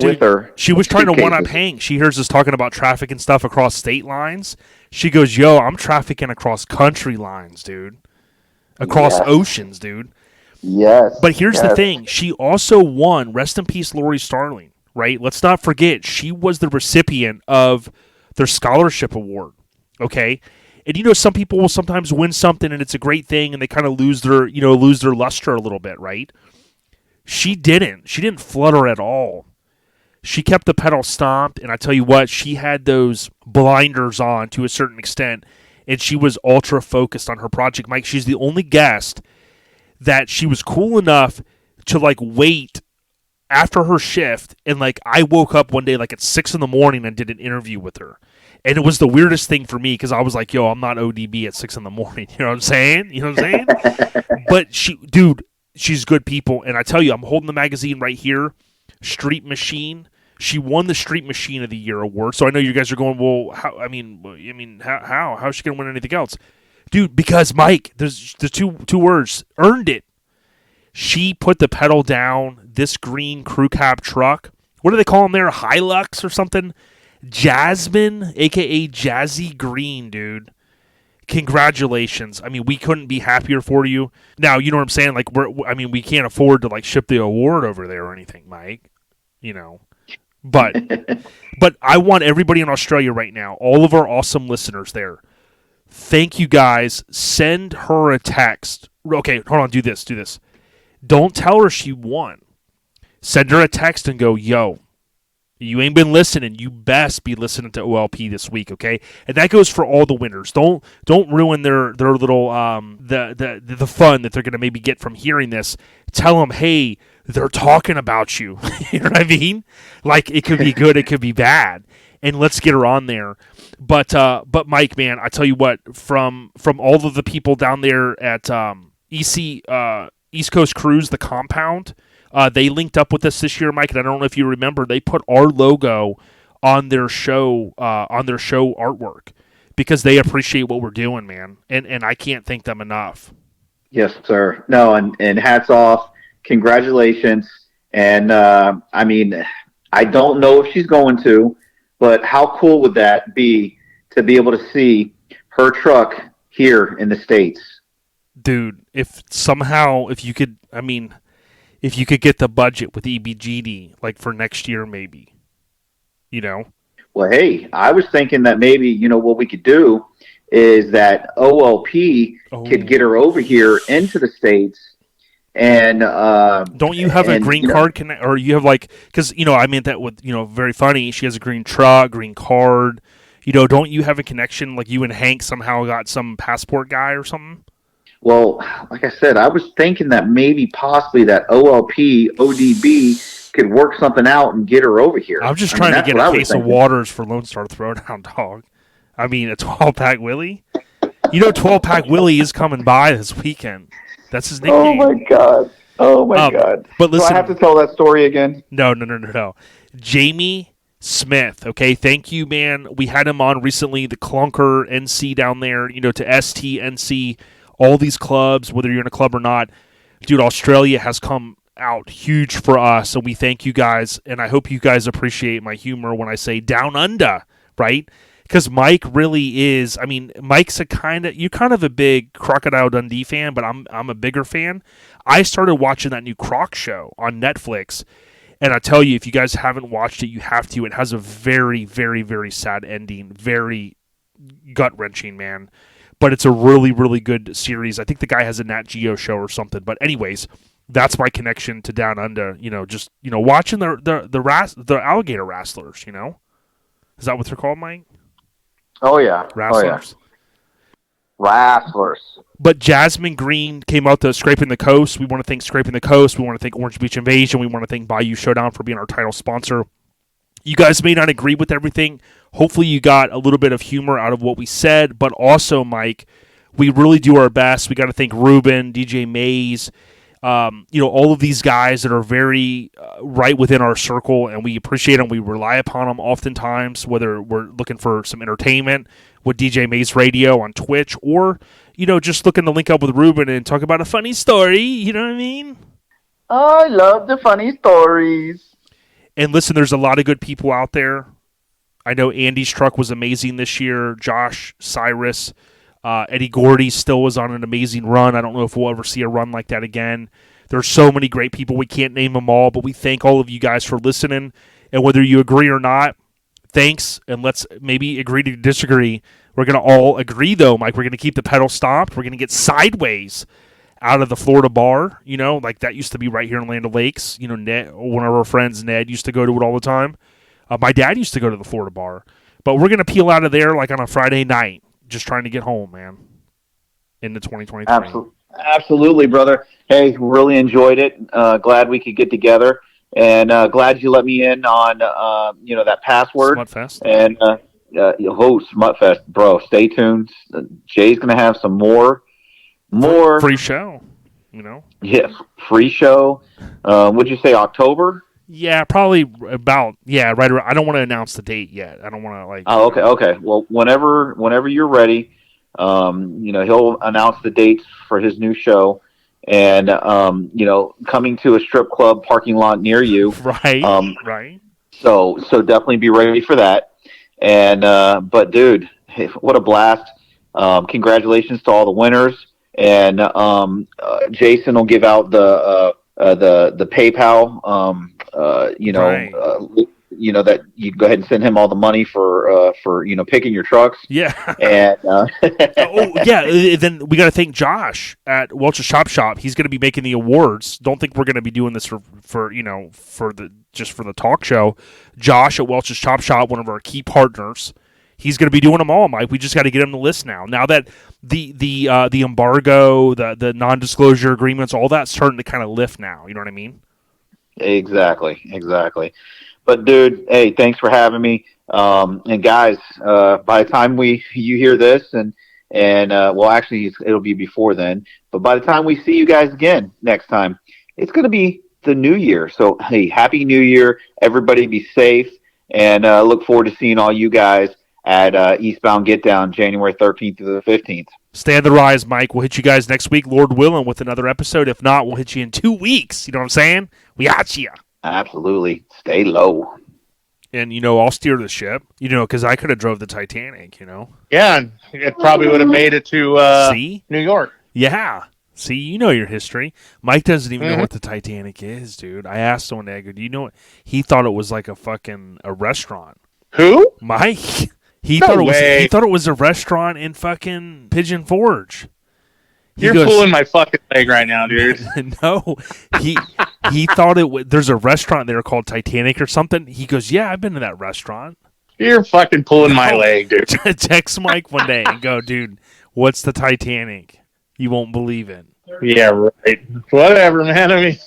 with her. She was trying to one-up Hank. She hears us talking about traffic and stuff across state lines. She goes, yo, I'm trafficking across country lines, dude. Across oceans, dude. Yes. But here's the thing. She also won, rest in peace, Lori Starling, right? Let's not forget, she was the recipient of their scholarship award, okay? And, some people will sometimes win something and it's a great thing and they kind of lose their luster a little bit, right? She didn't. She didn't flutter at all. She kept the pedal stomped, and I tell you what, she had those blinders on to a certain extent, and she was ultra focused on her project. Mike, she's the only guest that she was cool enough to wait after her shift, and I woke up one day at 6 a.m. and did an interview with her. And it was the weirdest thing for me because I was like, yo, I'm not ODB at 6 a.m. You know what I'm saying? But she's good people. And I tell you, I'm holding the magazine right here, Street Machine. She won the Street Machine of the Year award. So I know you guys are going, well, how? I mean, how? How's she going to win anything else? Dude, because, Mike, there's the two words, earned it. She put the pedal down, this green crew cab truck. What do they call them there? Hilux or something? Jasmine, a.k.a. Jazzy Green, dude. Congratulations. I mean, we couldn't be happier for you. Now, you know what I'm saying? We can't afford to, ship the award over there or anything, Mike. But I want everybody in Australia right now, all of our awesome listeners there, thank you guys. Send her a text. Okay, hold on. Do this. Don't tell her she won. Send her a text and go, yo, You ain't been listening. You best be listening to OLP this week, okay? And that goes for all the winners. Don't ruin their little the fun that they're gonna maybe get from hearing this. Tell them, hey, they're talking about you. You know what I mean? Like, it could be good, it could be bad, and let's get her on there. But Mike, man, I tell you what, from all of the people down there at East Coast Cruise, the compound. They linked up with us this year, Mike, and I don't know if you remember, they put our logo on their show artwork because they appreciate what we're doing, man. And I can't thank them enough. Yes, sir. No, and hats off. Congratulations. And I mean, I don't know if she's going to, but how cool would that be to be able to see her truck here in the States? Dude, if you could get the budget with EBGD, like for next year, maybe, you know? Well, hey, I was thinking that maybe, you know, what we could do is that OLP could get her over here into the States. And don't you have a green card connect, or you have like, because, you know, I mean that with, you know, very funny. She has a green truck, green card. You know, don't you have a connection? Like you and Hank somehow got some passport guy or something? Well, like I said, I was thinking that maybe possibly that OLP, ODB could work something out and get her over here. I'm just trying to get a case of waters for Lone Star Throwdown, dog. I mean, a 12-pack Willie? You know, 12-pack Willie is coming by this weekend. That's his nickname. Oh, my God. Oh, my God. But listen, do I have to tell that story again? No. Jamie Smith, okay? Thank you, man. We had him on recently, the Clunker NC down there, you know, to STNC. All these clubs, whether you're in a club or not, dude, Australia has come out huge for us, and we thank you guys, and I hope you guys appreciate my humor when I say down under, right? Because Mike really is, I mean, Mike's you're kind of a big Crocodile Dundee fan, but I'm a bigger fan. I started watching that new Croc show on Netflix, and I tell you, if you guys haven't watched it, you have to. It has a very, very, very sad ending, very gut-wrenching, man. But it's a really, really good series. I think the guy has a Nat Geo show or something. But anyways, that's my connection to Down Under. You know, just, you know, watching the alligator wrestlers. You know, is that what they're called, Mike? Oh yeah, wrestlers. Wrestlers. But Jasmine Green came out to Scraping the Coast. We want to thank Scraping the Coast. We want to thank Orange Beach Invasion. We want to thank Bayou Showdown for being our title sponsor. You guys may not agree with everything. Hopefully you got a little bit of humor out of what we said, but also, Mike, we really do our best. We got to thank Ruben, DJ Mays, you know, all of these guys that are very right within our circle, and we appreciate them. We rely upon them oftentimes, whether we're looking for some entertainment with DJ Mays Radio on Twitch, or, you know, just looking to link up with Ruben and talk about a funny story. You know what I mean? I love the funny stories. And listen, there's a lot of good people out there. I know Andy's truck was amazing this year. Josh, Cyrus, Eddie Gordy still was on an amazing run. I don't know if we'll ever see a run like that again. There's so many great people. We can't name them all, but we thank all of you guys for listening. And whether you agree or not, thanks. And let's maybe agree to disagree. We're going to all agree, though, Mike. We're going to keep the pedal stopped. We're going to get sideways out of the Florida bar, you know, like that used to be right here in Land O'Lakes. You know, Ned, one of our friends, Ned, used to go to it all the time. My dad used to go to the Florida bar. But we're going to peel out of there like on a Friday night, just trying to get home, man, into 2023. Absolutely, brother. Hey, really enjoyed it. Glad we could get together. And glad you let me in on, you know, that password. Smutfest. And Smutfest, bro, stay tuned. Jay's going to have some more free show, you know. Yeah, free show. Would you say October? Yeah, probably about right around. I don't want to announce the date yet. I don't want to like. Oh, okay. Well, whenever you're ready, you know, he'll announce the dates for his new show, and you know, coming to a strip club parking lot near you. Right. Right. So definitely be ready for that. And but dude, what a blast! Congratulations to all the winners. And Jason will give out the PayPal. You know, right. You know that you go ahead and send him all the money for for picking your trucks. Yeah. And then we got to thank Josh at Welch's Shop. He's going to be making the awards. Don't think we're going to be doing this for the talk show. Josh at Welch's Shop, one of our key partners. He's going to be doing them all, Mike. We just got to get him the list now. Now that the embargo, the non-disclosure agreements, all that's starting to kind of lift now. You know what I mean? Exactly. But dude, hey, thanks for having me. And guys, by the time you hear this, and well, actually, it'll be before then. But by the time we see you guys again next time, it's going to be the new year. So hey, happy New Year! Everybody, be safe, and look forward to seeing all you guys at Eastbound Get Down, January 13th to the 15th. Stay on the rise, Mike. We'll hit you guys next week, Lord willing, with another episode. If not, we'll hit you in 2 weeks. You know what I'm saying? We got you. Absolutely. Stay low. And, I'll steer the ship, because I could have drove the Titanic, Yeah, and it probably would have made it to See? New York. Yeah. See, your history. Mike doesn't even know what the Titanic is, dude. I asked him one day, do you know what? He thought it was like a restaurant. Who? Mike. He No thought it way. was. He thought it was a restaurant in fucking Pigeon Forge. You're pulling my fucking leg right now, dude. No, he thought there's a restaurant there called Titanic or something. He goes, yeah, I've been to that restaurant. You're fucking pulling my leg, dude. Text Mike one day and go, dude, what's the Titanic? You won't believe it. Yeah, right. Whatever, man. I mean.